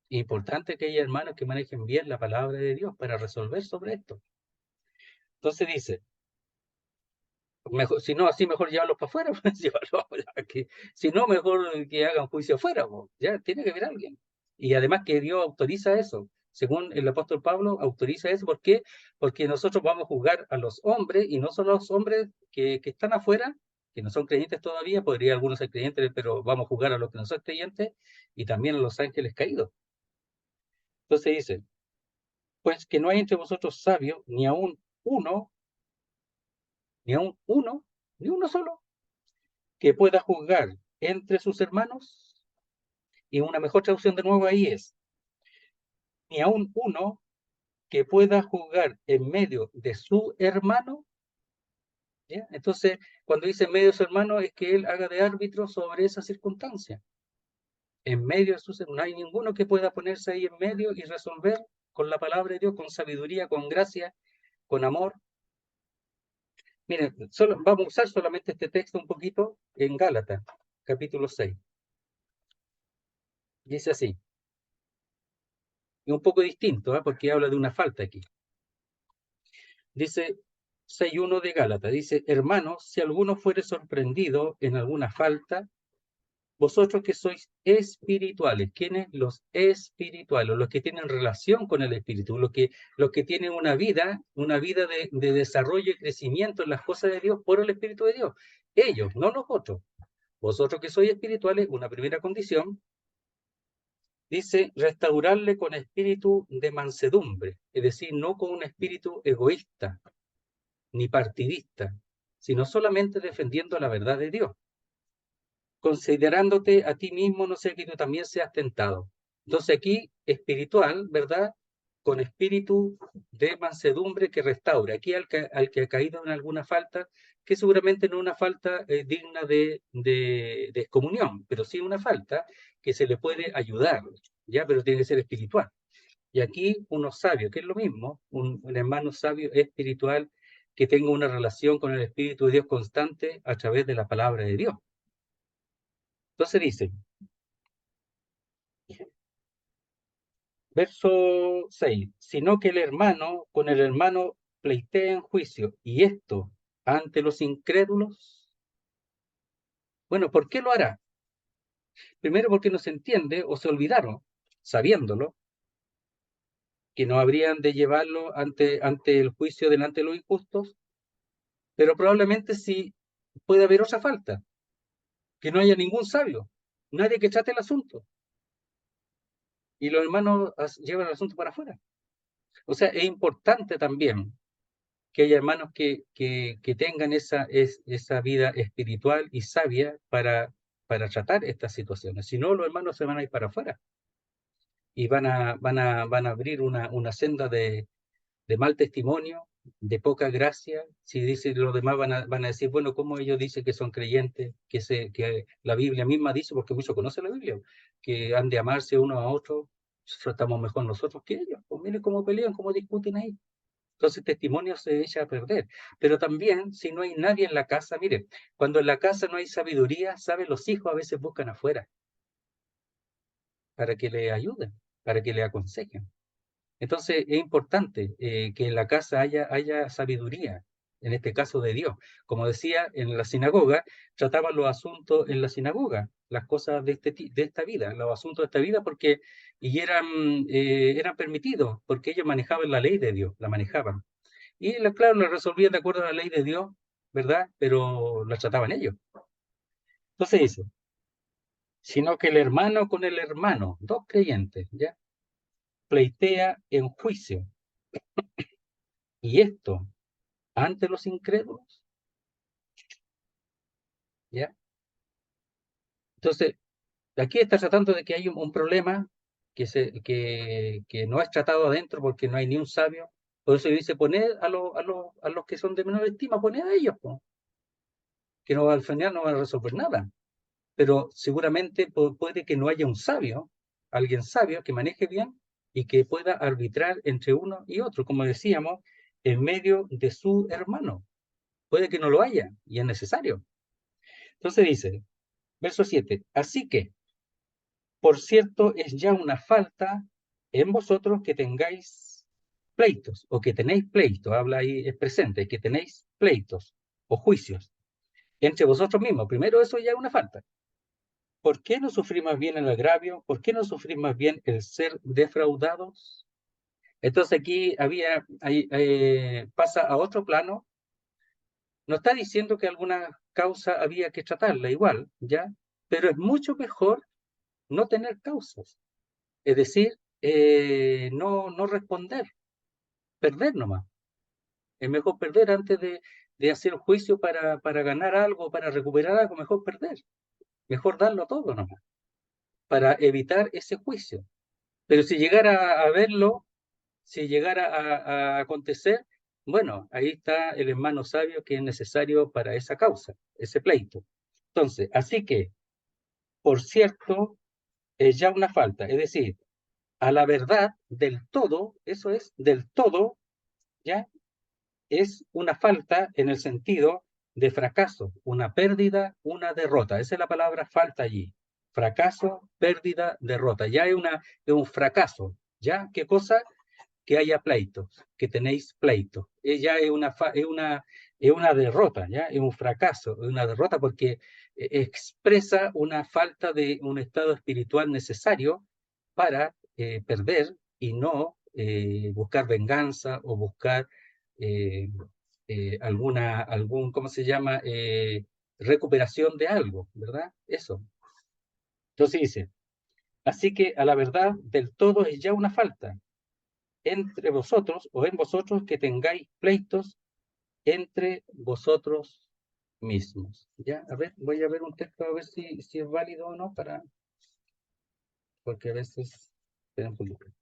Importante que haya hermanos que manejen bien la palabra de Dios para resolver sobre esto. Entonces dice, mejor, si no, así mejor llevarlos para afuera, pues, si no, mejor que hagan juicio afuera, pues, ya tiene que haber alguien. Y además que Dios autoriza eso, según el apóstol Pablo, autoriza eso, ¿por qué? Porque nosotros vamos a juzgar a los hombres, y no solo a los hombres que están afuera, que no son creyentes todavía, podría algunos ser creyentes, pero vamos a juzgar a los que no son creyentes, y también a los ángeles caídos. Entonces dice, pues que no hay entre vosotros sabio, ni aún uno, ni aún uno, ni uno solo, que pueda juzgar entre sus hermanos, y una mejor traducción de nuevo ahí es, ni aún uno que pueda juzgar en medio de su hermano. ¿Ya? Entonces, cuando dice en medio de su hermano, es que él haga de árbitro sobre esa circunstancia. En medio de sus hermanos, no hay ninguno que pueda ponerse ahí en medio y resolver con la palabra de Dios, con sabiduría, con gracia, con amor. Miren, vamos a usar solamente este texto un poquito en Gálatas, capítulo 6. Dice así, y un poco distinto, porque habla de una falta aquí. Dice 6.1 de Gálatas, dice, hermanos, si alguno fuere sorprendido en alguna falta, vosotros que sois espirituales, ¿quiénes? Los espirituales, los que tienen relación con el espíritu, los que tienen una vida de desarrollo y crecimiento en las cosas de Dios por el Espíritu de Dios. Ellos, no nosotros. Vosotros que sois espirituales, una primera condición, dice, restaurarle con espíritu de mansedumbre, es decir, no con un espíritu egoísta ni partidista, sino solamente defendiendo la verdad de Dios, considerándote a ti mismo, no sea que tú también seas tentado. Entonces aquí, espiritual, ¿verdad? Con espíritu de mansedumbre que restaura. Aquí al que ha caído en alguna falta, que seguramente no es una falta digna de excomunión, pero sí una falta que se le puede ayudar, ¿ya? Pero tiene que ser espiritual. Y aquí uno sabio, que es lo mismo, un hermano sabio espiritual que tenga una relación con el Espíritu de Dios constante a través de la palabra de Dios. Entonces dice, verso 6, sino que el hermano con el hermano pleitea en juicio, y esto ante los incrédulos. Bueno, ¿por qué lo hará? Primero porque no se entiende o se olvidaron, sabiéndolo, que no habrían de llevarlo ante el juicio delante de los injustos, pero probablemente sí puede haber otra falta, que no haya ningún sabio, nadie que trate el asunto, y los hermanos llevan el asunto para afuera. O sea, es importante también que haya hermanos que tengan esa vida espiritual y sabia para tratar estas situaciones. Si no, los hermanos se van a ir para afuera y van a abrir una senda de mal testimonio, de poca gracia. Si dicen los demás, van a decir, bueno, ¿cómo ellos dicen que son creyentes? Que la Biblia misma dice, porque muchos conocen la Biblia, que han de amarse uno a otro, estamos mejor nosotros que ellos. Pues miren cómo pelean, cómo discuten ahí. Entonces el testimonio se echa a perder. Pero también, si no hay nadie en la casa, mire, cuando en la casa no hay sabiduría, ¿saben? Los hijos a veces buscan afuera para que le ayuden, para que le aconsejen. Entonces es importante que en la casa haya sabiduría, en este caso de Dios. Como decía, en la sinagoga trataban los asuntos en la sinagoga, las cosas de esta vida, los asuntos de esta vida, y eran permitidos, porque ellos manejaban la ley de Dios, la manejaban. Y claro, la resolvían de acuerdo a la ley de Dios, ¿verdad? Pero la trataban ellos. Entonces dice, sino que el hermano con el hermano, dos creyentes, ¿ya? Pleitea en juicio. Y esto, ante los incrédulos, ¿ya? Entonces, aquí está tratando de que hay un problema que no es tratado adentro porque no hay ni un sabio. Por eso dice, poned a los que son de menor estima, poned a ellos, po, que no, al final no van a resolver nada. Pero seguramente puede que no haya un sabio, alguien sabio que maneje bien y que pueda arbitrar entre uno y otro, como decíamos, en medio de su hermano. Puede que no lo haya y es necesario. Entonces dice, verso 7, así que, por cierto, es ya una falta en vosotros que tengáis pleitos o que tenéis pleitos, habla ahí, es presente, que tenéis pleitos o juicios entre vosotros mismos. Primero eso ya es una falta. ¿Por qué no sufrir más bien el agravio? ¿Por qué no sufrir más bien el ser defraudados? Entonces aquí pasa a otro plano. No está diciendo que alguna causa había que tratarla igual, ¿ya? Pero es mucho mejor no tener causas. Es decir, no responder, perder nomás. Es mejor perder antes de hacer juicio para ganar algo, para recuperar algo, mejor perder. Mejor darlo todo nomás, para evitar ese juicio. Pero si llegara a verlo, si llegara a acontecer, bueno, ahí está el hermano sabio que es necesario para esa causa, ese pleito. Entonces, así que, por cierto, es ya una falta, es decir, a la verdad del todo, eso es, del todo, ¿ya? Es una falta en el sentido de fracaso, una pérdida, una derrota. Esa es la palabra falta allí. Fracaso, pérdida, derrota. Ya es un fracaso. ¿Ya? ¿Qué cosa? Que haya pleito, que tenéis pleito. Ya es una derrota, ¿ya? Es un fracaso, es una derrota porque expresa una falta de un estado espiritual necesario para perder y no buscar venganza o buscar eh, ¿cómo se llama? Recuperación de algo, ¿verdad? Eso. Entonces dice, así que a la verdad del todo es ya una falta entre vosotros o en vosotros que tengáis pleitos entre vosotros mismos. Ya, a ver, voy a ver un texto a ver si es válido o no porque a veces tenemos un poquito.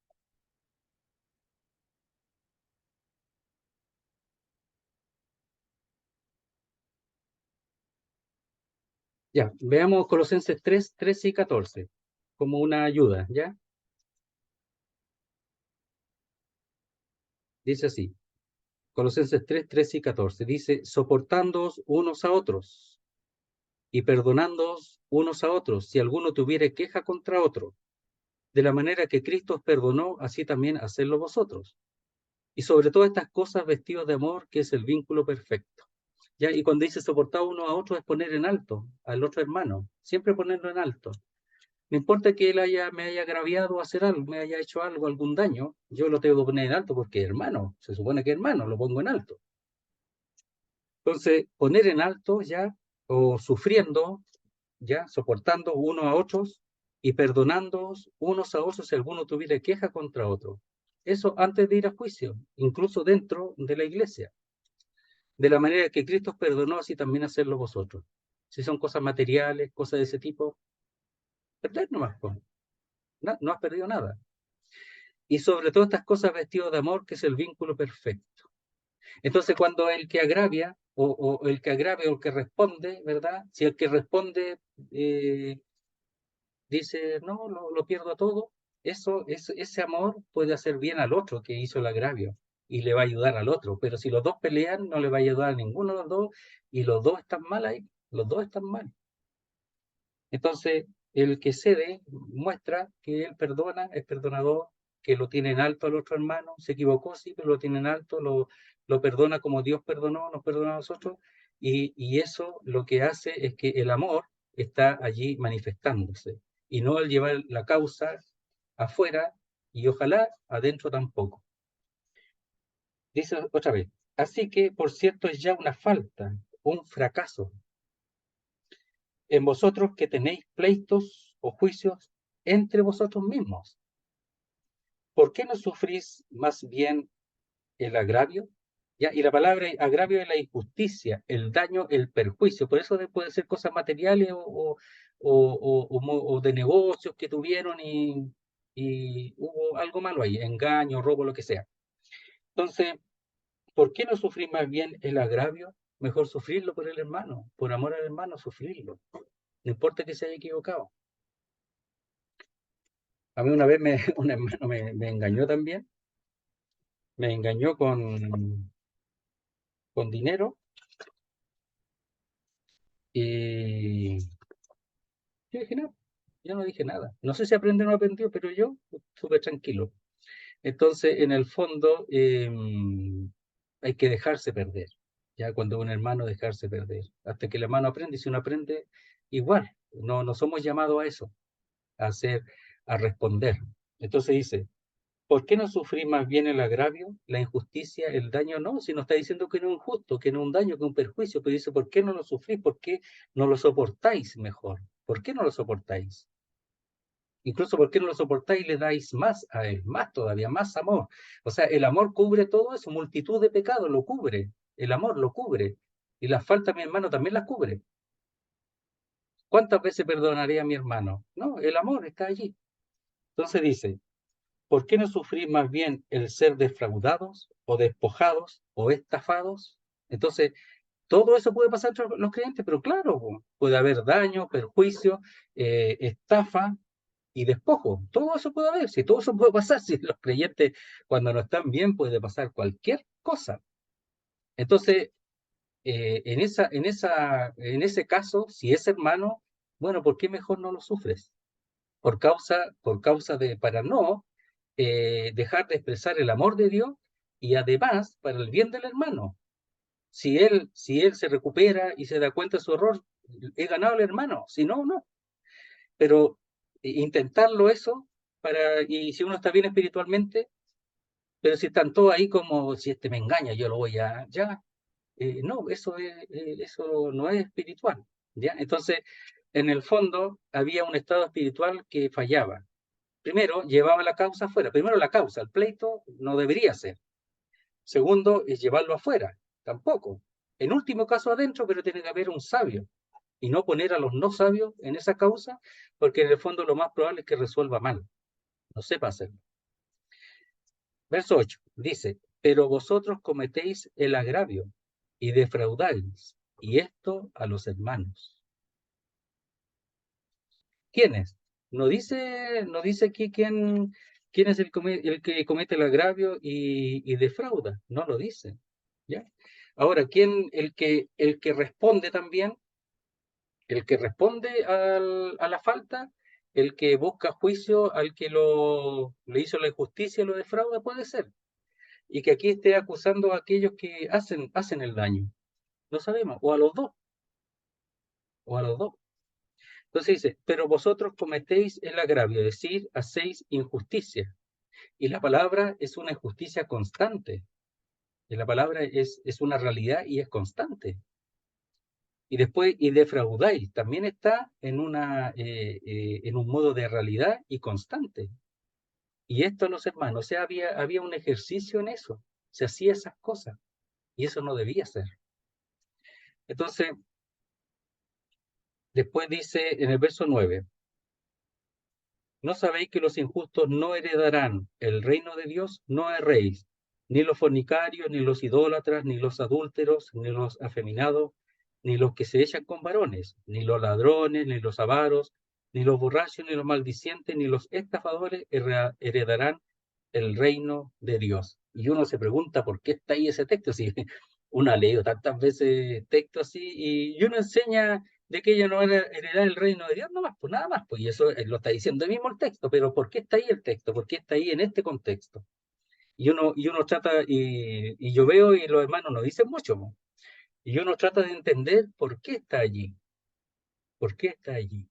Ya, veamos Colosenses 3, 13 y 14 como una ayuda, ¿ya? Dice así, Colosenses 3, 13 y 14, dice, soportándoos unos a otros y perdonándoos unos a otros, si alguno tuviere queja contra otro, de la manera que Cristo os perdonó, así también hacedlo vosotros. Y sobre todas estas cosas vestidos de amor, que es el vínculo perfecto. ¿Ya? Y cuando dice soportar uno a otro es poner en alto al otro hermano, siempre ponerlo en alto. No importa que él me haya agraviado o hacer algo, me haya hecho algo, algún daño, yo lo tengo que poner en alto porque es hermano, se supone que es hermano, lo pongo en alto. Entonces, poner en alto ya, o sufriendo, ya, soportando uno a otros y perdonando unos a otros si alguno tuviera queja contra otro. Eso antes de ir a juicio, incluso dentro de la iglesia. De la manera que Cristo os perdonó, así también hacerlo vosotros. Si son cosas materiales, cosas de ese tipo, perder nomás, pues. No, no has perdido nada. Y sobre todo estas cosas vestido de amor, que es el vínculo perfecto. Entonces, cuando el que agravia, o el que agravia o el que responde, ¿verdad? Si el que responde dice, no, lo pierdo todo, ese amor puede hacer bien al otro que hizo el agravio y le va a ayudar al otro. Pero si los dos pelean, no le va a ayudar a ninguno de los dos y los dos están mal ahí, los dos están mal. Entonces, el que cede muestra que él perdona, es perdonador, que lo tiene en alto al otro hermano, se equivocó, sí, pero lo tiene en alto, lo perdona como Dios perdonó, nos perdona a nosotros, y eso lo que hace es que el amor está allí manifestándose, y no al llevar la causa afuera, y ojalá adentro tampoco. Dice otra vez, así que, por cierto, es ya una falta, un fracaso en vosotros que tenéis pleitos o juicios entre vosotros mismos. ¿Por qué no sufrís más bien el agravio? ¿Ya? Y la palabra agravio es la injusticia, el daño, el perjuicio. Por eso puede ser cosas materiales o de negocios que tuvieron y hubo algo malo ahí, engaño, robo, lo que sea. Entonces, ¿por qué no sufrir más bien el agravio? Mejor sufrirlo por el hermano, por amor al hermano, sufrirlo. No importa que se haya equivocado. A mí una vez un hermano me engañó también, me engañó con dinero y yo dije, no, yo no dije nada. No sé si aprendió o no aprendió, pero yo súper tranquilo. Entonces, en el fondo, hay que dejarse perder. Ya cuando un hermano dejarse perder, hasta que el hermano aprende, y si uno aprende, igual, no somos llamados a eso, a hacer, a responder. Entonces dice, ¿por qué no sufrir más bien el agravio, la injusticia, el daño? No, si no está diciendo que no es injusto, que no es un daño, que es un perjuicio, pero dice, ¿por qué no lo sufrís? ¿Por qué no lo soportáis mejor? ¿Por qué no lo soportáis? Incluso, ¿por qué no lo soportáis y le dais más a él? Más todavía, más amor. O sea, el amor cubre todo eso, multitud de pecados lo cubre. El amor lo cubre. Y las faltas, mi hermano, también las cubre. ¿Cuántas veces perdonaría a mi hermano? No, el amor está allí. Entonces dice, ¿por qué no sufrir más bien el ser defraudados o despojados o estafados? Entonces, todo eso puede pasar entre los creyentes, pero claro, puede haber daño, perjuicio, estafa, y despojo. Todo eso puede haber, si todo eso puede pasar, si los creyentes cuando no están bien puede pasar cualquier cosa. Entonces, en ese caso, si es hermano, bueno, ¿por qué mejor no lo sufres? Por causa de, para no dejar de expresar el amor de Dios y además para el bien del hermano. Si él se recupera y se da cuenta de su error, he ganado al hermano, si no, no. Pero intentarlo eso, y si uno está bien espiritualmente, pero si están todos ahí como, si este me engaña, yo lo voy a, ya, no, eso no es espiritual, ¿ya? Entonces, en el fondo, había un estado espiritual que fallaba. Primero, llevaba la causa afuera. Primero, la causa, el pleito no debería ser. Segundo, es llevarlo afuera, tampoco. En último caso, adentro, pero tiene que haber un sabio y no poner a los no sabios en esa causa, porque en el fondo lo más probable es que resuelva mal, no sepa hacerlo. Verso 8 dice, pero vosotros cometéis el agravio y defraudáis, y esto a los hermanos. ¿Quiénes? No dice aquí quién es el que comete el agravio y defrauda, no lo dice. ¿Ya? Ahora, el que responde también, el que responde a la falta, el que busca juicio al que le hizo la injusticia, lo defrauda, puede ser. Y que aquí esté acusando a aquellos que hacen el daño. No sabemos, o a los dos, o a los dos. Entonces dice, pero vosotros cometéis el agravio, es decir, hacéis injusticia. Y la palabra es una injusticia constante. Y la palabra es una realidad y es constante. Y después, y defraudáis, también está en un modo de realidad y constante. Y esto, los hermanos, o sea, había un ejercicio en eso. Se hacía esas cosas. Y eso no debía ser. Entonces, después dice en el verso 9, ¿no sabéis que los injustos no heredarán el reino de Dios? No erréis, ni los fornicarios, ni los idólatras, ni los adúlteros, ni los afeminados, ni los que se echan con varones, ni los ladrones, ni los avaros, ni los borrachos, ni los maldicientes, ni los estafadores heredarán el reino de Dios. Y uno se pregunta por qué está ahí ese texto, si uno ha leído tantas veces texto así, y uno enseña de que ellos no van a heredar el reino de Dios, no más, pues nada más, pues, y eso lo está diciendo el mismo el texto, pero ¿por qué está ahí el texto? ¿Por qué está ahí en este contexto? Y uno trata, y yo veo, y los hermanos nos dicen mucho, ¿no? Y uno trata de entender por qué está allí, por qué está allí.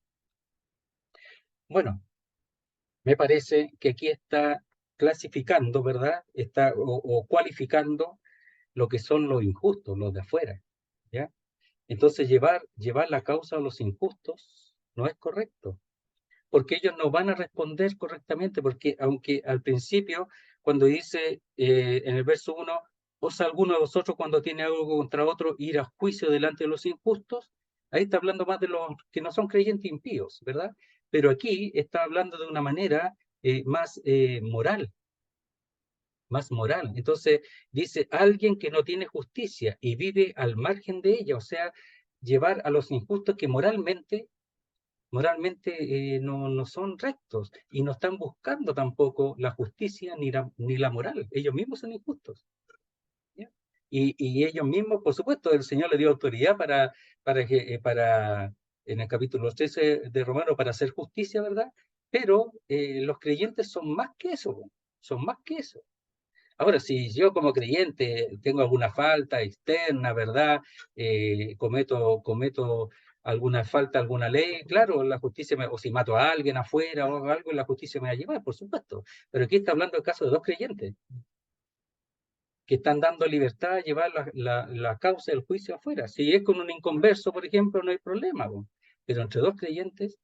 Bueno, me parece que aquí está clasificando, ¿verdad? O cualificando lo que son los injustos, los de afuera, ¿ya? Entonces llevar la causa a los injustos no es correcto, porque ellos no van a responder correctamente, porque aunque al principio, cuando dice en el verso 1, ¿osa alguno de vosotros cuando tiene algo contra otro ir a juicio delante de los injustos? Ahí está hablando más de los que no son creyentes impíos, ¿verdad? Pero aquí está hablando de una manera más moral, más moral. Entonces dice, alguien que no tiene justicia y vive al margen de ella, o sea, llevar a los injustos que moralmente no son rectos y no están buscando tampoco la justicia ni la moral. Ellos mismos son injustos. ¿Ya? Y ellos mismos, por supuesto, el Señor le dio autoridad para en el capítulo 13 de Romanos, para hacer justicia, ¿verdad? Pero los creyentes son más que eso, son más que eso. Ahora, si yo como creyente tengo alguna falta externa, ¿verdad? Cometo alguna falta, alguna ley, claro, la justicia, o si mato a alguien afuera o algo, la justicia me va a llevar, por supuesto. Pero aquí está hablando del caso de dos creyentes que están dando libertad a llevar la causa del juicio afuera. Si es con un inconverso, por ejemplo, no hay problema, ¿no? Pero entre dos creyentes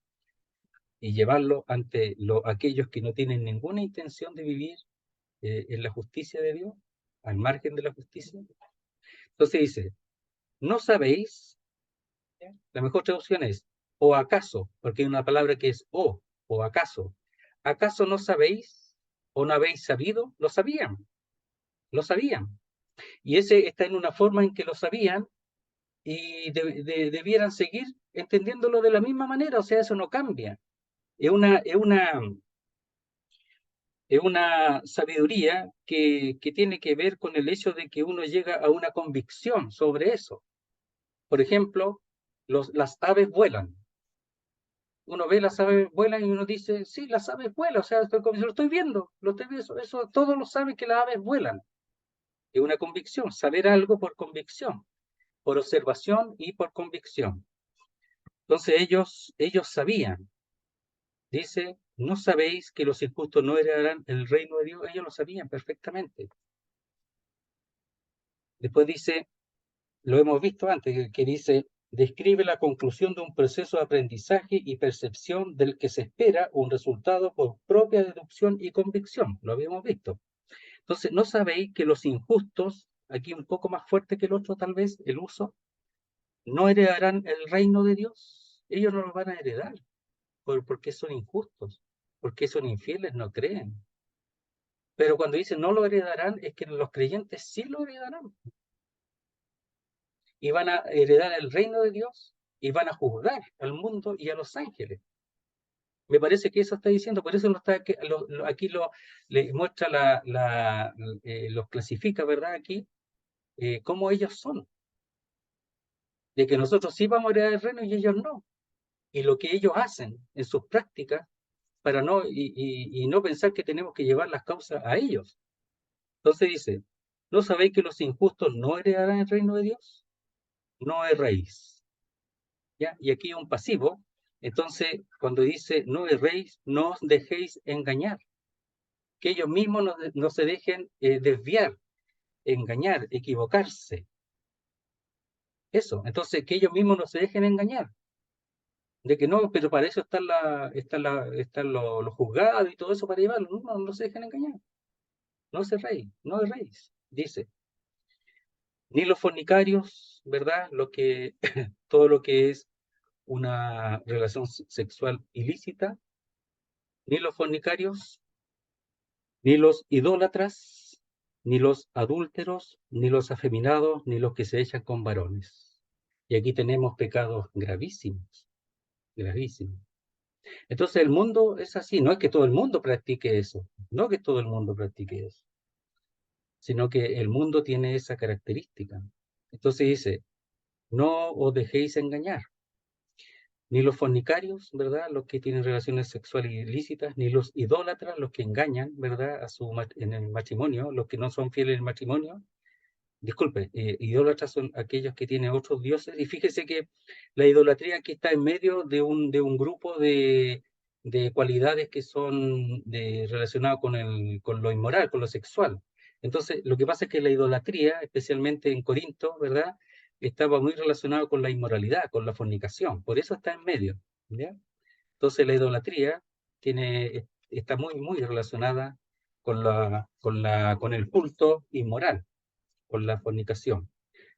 y llevarlo ante aquellos que no tienen ninguna intención de vivir en la justicia de Dios, al margen de la justicia. Entonces dice, ¿no sabéis? La mejor traducción es, o acaso, porque hay una palabra que es o acaso. ¿Acaso no sabéis o no habéis sabido? Lo sabían, lo sabían. Y ese está en una forma en que lo sabían y debieran seguir entendiéndolo de la misma manera, o sea, eso no cambia. Es una, es una, es una sabiduría que tiene que ver con el hecho de que uno llega a una convicción sobre eso. Por ejemplo, las aves vuelan. Uno ve las aves vuelan y uno dice, sí, las aves vuelan, o sea, lo estoy viendo, eso, todos lo saben que las aves vuelan. Es una convicción, saber algo por convicción, por observación y por convicción. Entonces ellos sabían, dice, no sabéis que los injustos no heredarán el reino de Dios, ellos lo sabían perfectamente. Después dice, lo hemos visto antes, que dice, describe la conclusión de un proceso de aprendizaje y percepción del que se espera un resultado por propia deducción y convicción. Lo habíamos visto. Entonces, ¿no sabéis que los injustos, aquí un poco más fuerte que el otro tal vez, el uso, no heredarán el reino de Dios? Ellos no lo van a heredar, porque son injustos, porque son infieles, no creen. Pero cuando dicen no lo heredarán, es que los creyentes sí lo heredarán. Y van a heredar el reino de Dios y van a juzgar al mundo y a los ángeles. Me parece que eso está diciendo, por eso aquí le muestra los clasifica, ¿verdad? Aquí, cómo ellos son, de que nosotros sí vamos a heredar el reino y ellos no. Y lo que ellos hacen en sus prácticas para y no pensar que tenemos que llevar las causas a ellos. Entonces dice, ¿no sabéis que los injustos no heredarán el reino de Dios? No erréis. ¿Ya? Y aquí un pasivo. Entonces, cuando dice no erréis, no os dejéis engañar. Que ellos mismos no se dejen desviar, engañar, equivocarse. Eso. Entonces, que ellos mismos no se dejen engañar. De que no, pero para eso están los juzgados y todo eso para llevarlo. No se dejen engañar. No se rey, no erréis. Dice, ni los fornicarios, ¿verdad? Todo lo que es una relación sexual ilícita, ni los fornicarios, ni los idólatras, ni los adúlteros, ni los afeminados, ni los que se echan con varones. Y aquí tenemos pecados gravísimos, gravísimos. Entonces el mundo es así, no es que todo el mundo practique eso, no que todo el mundo practique eso, sino que el mundo tiene esa característica. Entonces dice, no os dejéis engañar, ni los fornicarios, ¿verdad? Los que tienen relaciones sexuales ilícitas, ni los idólatras, los que engañan, ¿verdad? En el matrimonio, los que no son fieles en el matrimonio. Disculpe, idólatras son aquellos que tienen otros dioses. Y fíjese que la idolatría aquí está en medio de un grupo de cualidades que son relacionadas con lo inmoral, con lo sexual. Entonces, lo que pasa es que la idolatría, especialmente en Corinto, ¿verdad? Estaba muy relacionado con la inmoralidad, con la fornicación. Por eso está en medio, ¿ya? Entonces, la idolatría está muy, muy relacionada con el culto inmoral, con la fornicación.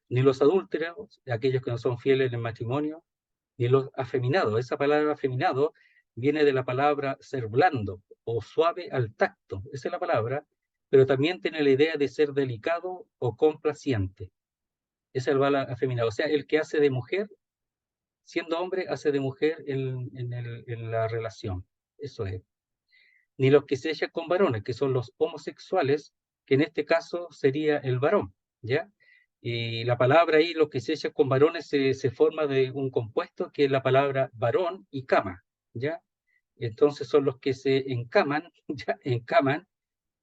Ni los adúlteros, aquellos que no son fieles en el matrimonio, ni los afeminados. Esa palabra afeminado viene de la palabra ser blando o suave al tacto. Esa es la palabra, pero también tiene la idea de ser delicado o complaciente. Esa es la palabra afeminado. O sea, el que hace de mujer, siendo hombre, hace de mujer en la relación. Eso es. Ni los que se echan con varones, que son los homosexuales, que en este caso sería el varón, ¿ya? Y la palabra ahí, los que se echan con varones, se forma de un compuesto que es la palabra varón y cama, ¿ya? Entonces son los que se encaman, ¿ya? Encaman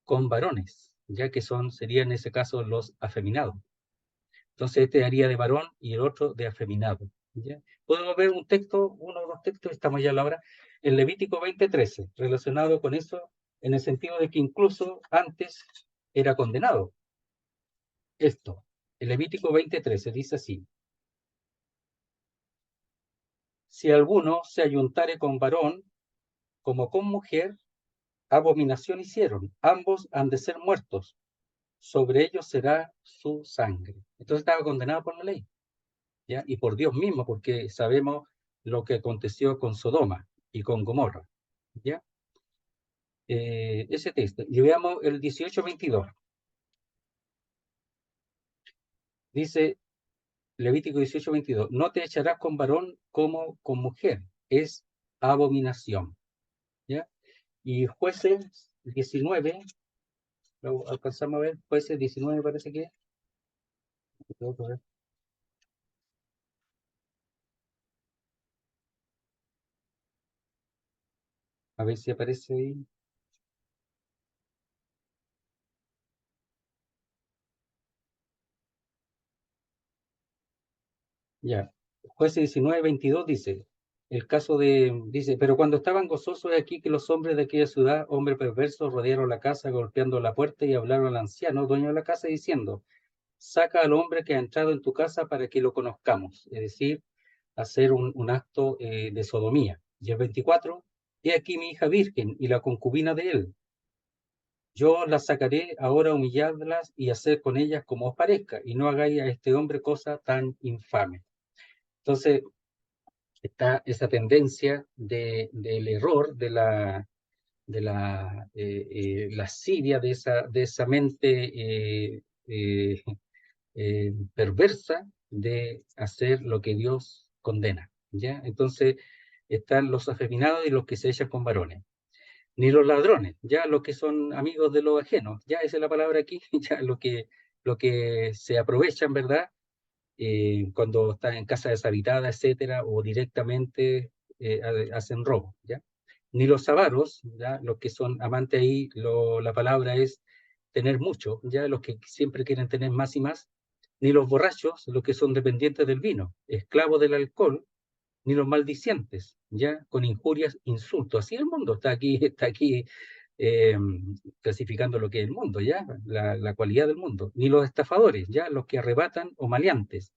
con varones, ya que serían en ese caso los afeminados. Entonces este haría de varón y el otro de afeminado, ¿ya? Podemos ver un texto, uno o dos textos, estamos ya a la hora, en Levítico 20:13, relacionado con eso, en el sentido de que incluso antes era condenado esto. En Levítico 20:13 dice así, si alguno se ayuntare con varón como con mujer, abominación hicieron, ambos han de ser muertos, sobre ellos será su sangre. Entonces estaba condenado por la ley, ¿ya? Y por Dios mismo, porque sabemos lo que aconteció con Sodoma y con Gomorra, ¿ya? Ese texto. Y veamos el 18:22. Dice Levítico 18:22, no te echarás con varón como con mujer, es abominación. Y Jueces 19, lo alcanzamos a ver, Jueces 19 parece que. A ver si aparece ahí. Ya. Jueces 19, 22 dice, el caso dice, pero cuando estaban gozosos de aquí que los hombres de aquella ciudad, hombres perversos, rodearon la casa golpeando la puerta y hablaron al anciano, dueño de la casa, diciendo, saca al hombre que ha entrado en tu casa para que lo conozcamos, es decir, hacer un acto de sodomía. Y el 24, he aquí mi hija virgen y la concubina de él. Yo las sacaré ahora humilladlas y hacer con ellas como os parezca, y no hagáis a este hombre cosa tan infame. Entonces, está esa tendencia del error, de la lascivia, de esa mente perversa de hacer lo que Dios condena, ¿ya? Entonces, están los afeminados y los que se echan con varones. Ni los ladrones, ya los que son amigos de los ajenos, ya esa es la palabra aquí, ya lo que se aprovechan, ¿verdad? Cuando están en casa deshabitada, etcétera, o directamente hacen robo, ¿ya? Ni los avaros, ¿ya? Los que son amantes ahí, la palabra es tener mucho, ya los que siempre quieren tener más y más, ni los borrachos, los que son dependientes del vino, esclavos del alcohol, ni los maldicientes, ya con injurias, insultos. Así el mundo está aquí eh, clasificando lo que es el mundo, ya, la cualidad del mundo. Ni los estafadores, ya, los que arrebatan o maleantes,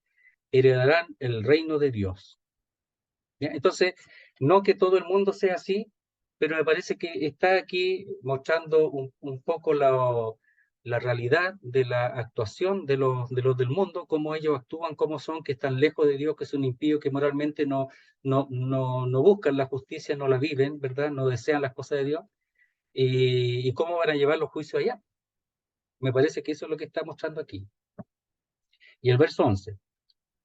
heredarán el reino de Dios. ¿Ya? Entonces, no que todo el mundo sea así, pero me parece que está aquí mostrando un poco la realidad de la actuación de los del mundo, cómo ellos actúan, cómo son, que están lejos de Dios, que son impíos, que moralmente no buscan la justicia, no la viven, ¿verdad? No desean las cosas de Dios, y cómo van a llevar los juicios allá. Me parece que eso es lo que está mostrando aquí. Y el verso 11.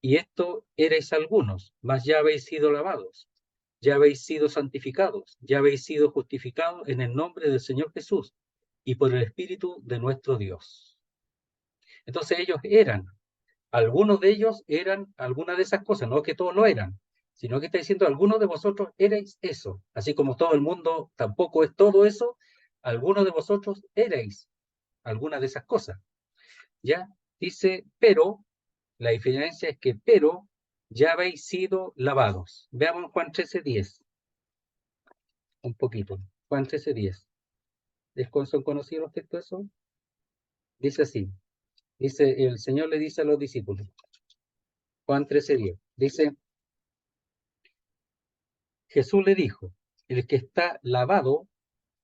Y esto erais algunos, mas ya habéis sido lavados, ya habéis sido santificados, ya habéis sido justificados en el nombre del Señor Jesús y por el Espíritu de nuestro Dios. Entonces algunos de ellos eran algunas de esas cosas, no que todos lo eran, sino que está diciendo, algunos de vosotros erais eso, así como todo el mundo tampoco es todo eso, algunos de vosotros erais algunas de esas cosas. ¿Ya? Dice, pero la diferencia es que, pero ya habéis sido lavados. Veamos Juan 13:10, un poquito. Juan 13:10. ¿Son conocidos los textos esos? Dice así. Dice, el Señor le dice a los discípulos. Juan 13:10. Dice, Jesús le dijo, el que está lavado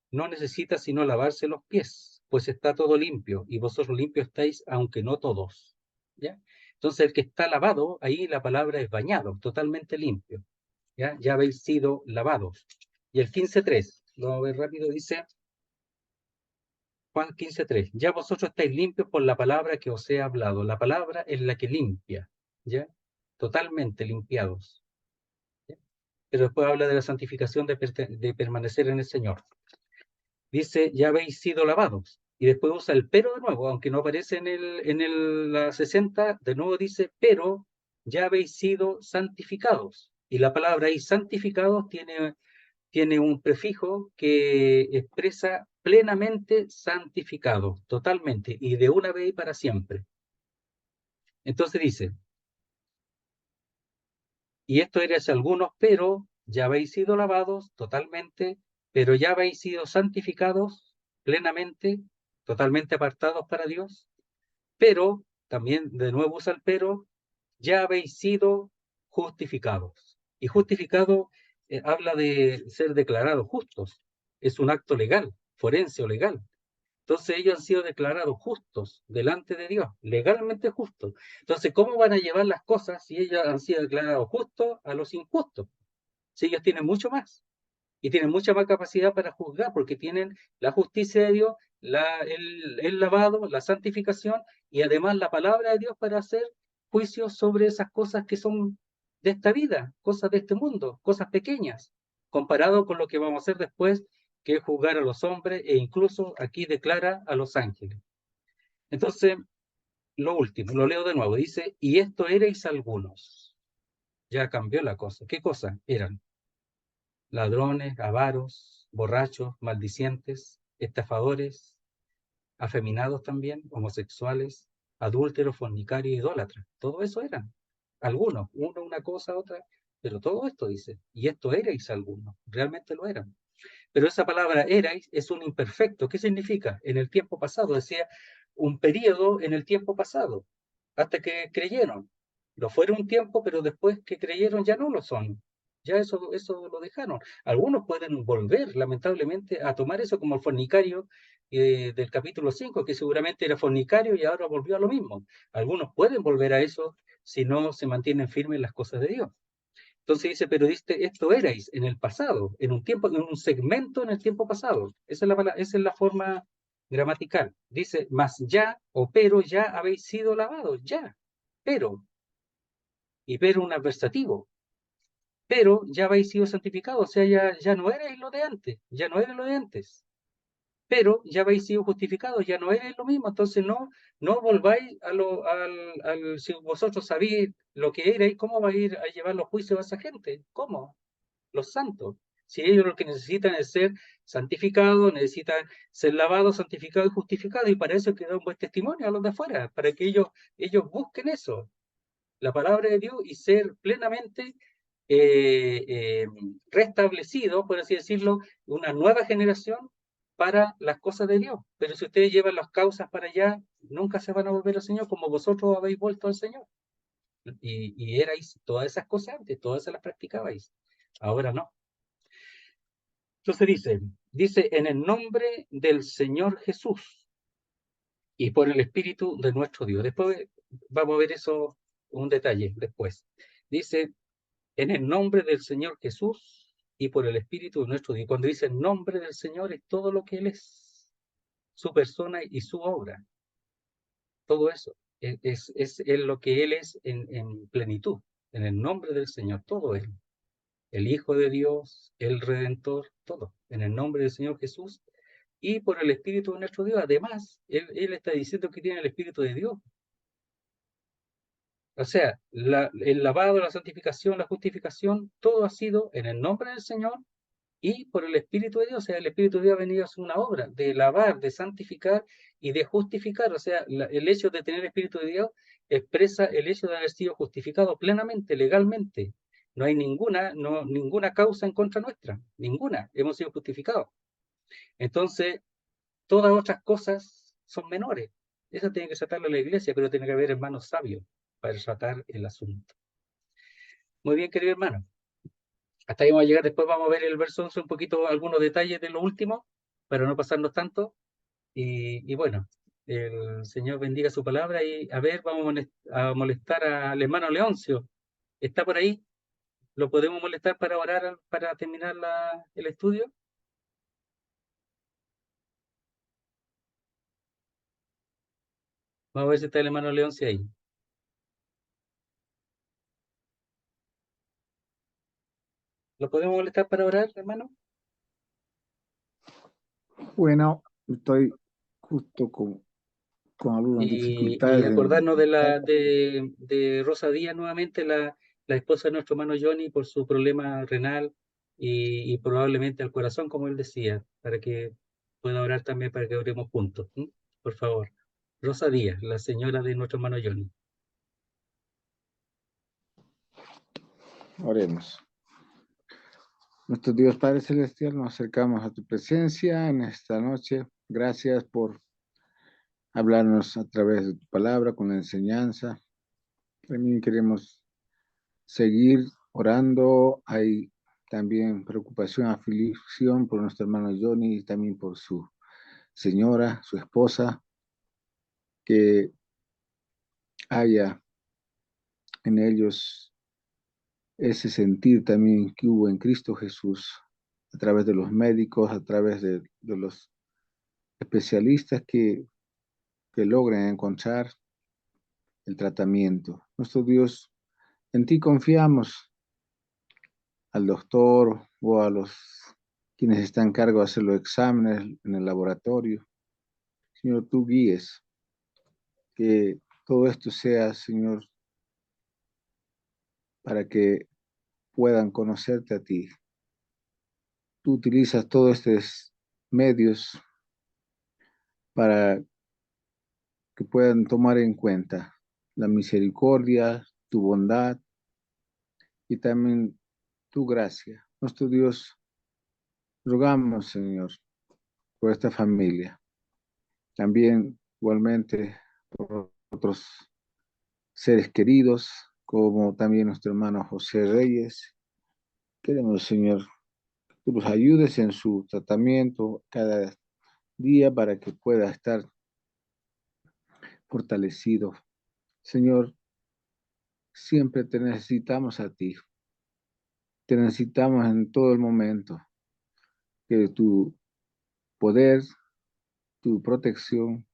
no necesita sino lavarse los pies, pues está todo limpio, y vosotros limpios estáis, aunque no todos. ¿Ya? Entonces, el que está lavado, ahí la palabra es bañado, totalmente limpio. Ya habéis sido lavados. Y el 15:3, lo vamos a ver rápido, dice Juan 15:3, ya vosotros estáis limpios por la palabra que os he hablado. La palabra es la que limpia, ¿ya? Totalmente limpiados. ¿Ya? Pero después habla de la santificación de permanecer en el Señor. Dice, ya habéis sido lavados. Y después usa el pero de nuevo, aunque no aparece la 60, de nuevo dice, pero ya habéis sido santificados. Y la palabra ahí, santificados, tiene un prefijo que expresa plenamente santificado, totalmente, y de una vez y para siempre. Entonces dice, y esto eres algunos, pero ya habéis sido lavados totalmente, pero ya habéis sido santificados plenamente, totalmente apartados para Dios, pero, también de nuevo usa el pero, ya habéis sido justificados. Y justificado habla de ser declarados justos. Es un acto legal, forense o legal. Entonces ellos han sido declarados justos delante de Dios, legalmente justos. Entonces, ¿cómo van a llevar las cosas si ellos han sido declarados justos a los injustos? Si ellos tienen mucho más y tienen mucha más capacidad para juzgar porque tienen la justicia de Dios, el lavado, la santificación y además la palabra de Dios para hacer juicios sobre esas cosas que son de esta vida, cosas de este mundo, cosas pequeñas, comparado con lo que vamos a hacer después, que juzgar a los hombres e incluso aquí declara a los ángeles. Entonces, lo último, lo leo de nuevo, dice, y esto erais algunos. Ya cambió la cosa. ¿Qué cosa eran? Ladrones, avaros, borrachos, maldicientes, estafadores, afeminados también, homosexuales, adúlteros, fornicarios, idólatras. Todo eso eran. Algunos, uno una cosa, otra, pero todo esto dice, y esto erais algunos, realmente lo eran. Pero esa palabra erais es un imperfecto. ¿Qué significa? En el tiempo pasado, decía un periodo en el tiempo pasado, hasta que creyeron. Lo fueron un tiempo, pero después que creyeron ya no lo son. Ya eso lo dejaron. Algunos pueden volver, lamentablemente, a tomar eso como el fornicario del capítulo 5, que seguramente era fornicario y ahora volvió a lo mismo. Algunos pueden volver a eso si no se mantienen firmes en las cosas de Dios. Entonces dice, pero dice, esto erais en el pasado, en un tiempo, en un segmento en el tiempo pasado. Esa es la forma gramatical. Dice, mas ya o pero ya habéis sido lavados, ya. Pero, y pero un adversativo. Pero ya habéis sido santificados, o sea, ya no erais lo de antes, ya no erais lo de antes. Pero ya habéis sido justificados, ya no erais lo mismo, entonces no volváis si vosotros sabéis lo que erais, ¿cómo vais a ir a llevar los juicios a esa gente? ¿Cómo? Los santos. Si ellos lo que necesitan es ser santificados, necesitan ser lavados, santificados y justificados, y para eso que da un buen testimonio a los de afuera, para que ellos busquen eso, la palabra de Dios, y ser plenamente eh, eh, restablecidos, por así decirlo, una nueva generación para las cosas de Dios. Pero si ustedes llevan las causas para allá, nunca se van a volver al Señor como vosotros habéis vuelto al Señor. Y erais todas esas cosas antes, todas se las practicabais. Ahora no. Entonces dice, en el nombre del Señor Jesús y por el Espíritu de nuestro Dios. Después vamos a ver eso, un detalle después. Dice, en el nombre del Señor Jesús y por el Espíritu de nuestro Dios. Cuando dice el nombre del Señor es todo lo que Él es, su persona y su obra. Todo eso es lo que Él es en plenitud. En el nombre del Señor, todo Él. El Hijo de Dios, el Redentor, todo. En el nombre del Señor Jesús y por el Espíritu de nuestro Dios. Además, él está diciendo que tiene el Espíritu de Dios. O sea, el lavado, la santificación, la justificación, todo ha sido en el nombre del Señor y por el Espíritu de Dios. O sea, el Espíritu de Dios ha venido a hacer una obra de lavar, de santificar y de justificar. O sea, el hecho de tener el Espíritu de Dios expresa el hecho de haber sido justificado plenamente, legalmente. No hay ninguna causa en contra nuestra, ninguna. Hemos sido justificados. Entonces, todas otras cosas son menores. Eso tiene que tratarlo la iglesia, pero tiene que haber hermanos sabios para tratar el asunto. Muy bien, querido hermano. Hasta ahí vamos a llegar. Después vamos a ver el verso 11, un poquito, algunos detalles de lo último, para no pasarnos tanto. Y bueno, el Señor bendiga su palabra. Y a ver, vamos a molestar al hermano Leoncio. ¿Está por ahí? ¿Lo podemos molestar para orar, para terminar el estudio? Vamos a ver si está el hermano Leoncio ahí. ¿Lo podemos molestar para orar, hermano? Bueno, estoy justo con algunas Y dificultades acordarnos de Rosa Díaz nuevamente, la esposa de nuestro hermano Johnny, por su problema renal y probablemente al corazón, como él decía, para que pueda orar también, para que oremos juntos. ¿M? Por favor. Rosa Díaz, la señora de nuestro hermano Johnny. oremos. Nuestro Dios Padre Celestial, nos acercamos a tu presencia en esta noche. Gracias por hablarnos a través de tu palabra, con la enseñanza. También queremos seguir orando. Hay también preocupación, aflicción por nuestro hermano Johnny y también por su señora, su esposa, que haya en ellos ese sentir también que hubo en Cristo Jesús, a través de los médicos, a través de los especialistas que logren encontrar el tratamiento. Nuestro Dios, en ti confiamos, al doctor o a los quienes están a cargo de hacer los exámenes en el laboratorio. Señor, tú guíes, que todo esto sea, Señor, para que puedan conocerte a ti. Tú utilizas todos estos medios para que puedan tomar en cuenta la misericordia, tu bondad y también tu gracia. Nuestro Dios, rogamos, Señor, por esta familia. También, igualmente, por otros seres queridos, como también nuestro hermano José Reyes. Queremos, Señor, que tú los ayudes en su tratamiento cada día para que pueda estar fortalecido. Señor, siempre te necesitamos a ti. Te necesitamos en todo el momento. Que tu poder, tu protección,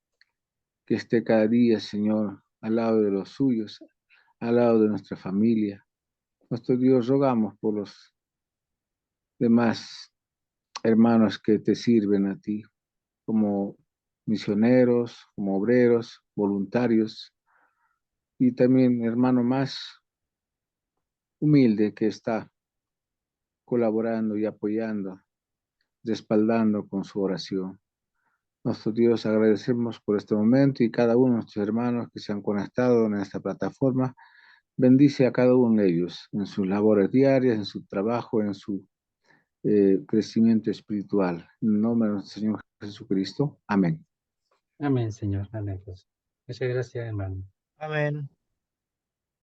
que esté cada día, Señor, al lado de los suyos, al lado de nuestra familia. Nuestro Dios, rogamos por los demás hermanos que te sirven a ti, como misioneros, como obreros, voluntarios, y también hermano más humilde que está colaborando y apoyando, respaldando con su oración. Nuestro Dios, agradecemos por este momento y cada uno de nuestros hermanos que se han conectado en esta plataforma. Bendice a cada uno de ellos en sus labores diarias, en su trabajo, en su crecimiento espiritual. En el nombre de nuestro Señor Jesucristo. Amén. Amén, Señor. Amén, José. Muchas gracias, hermano. Amén.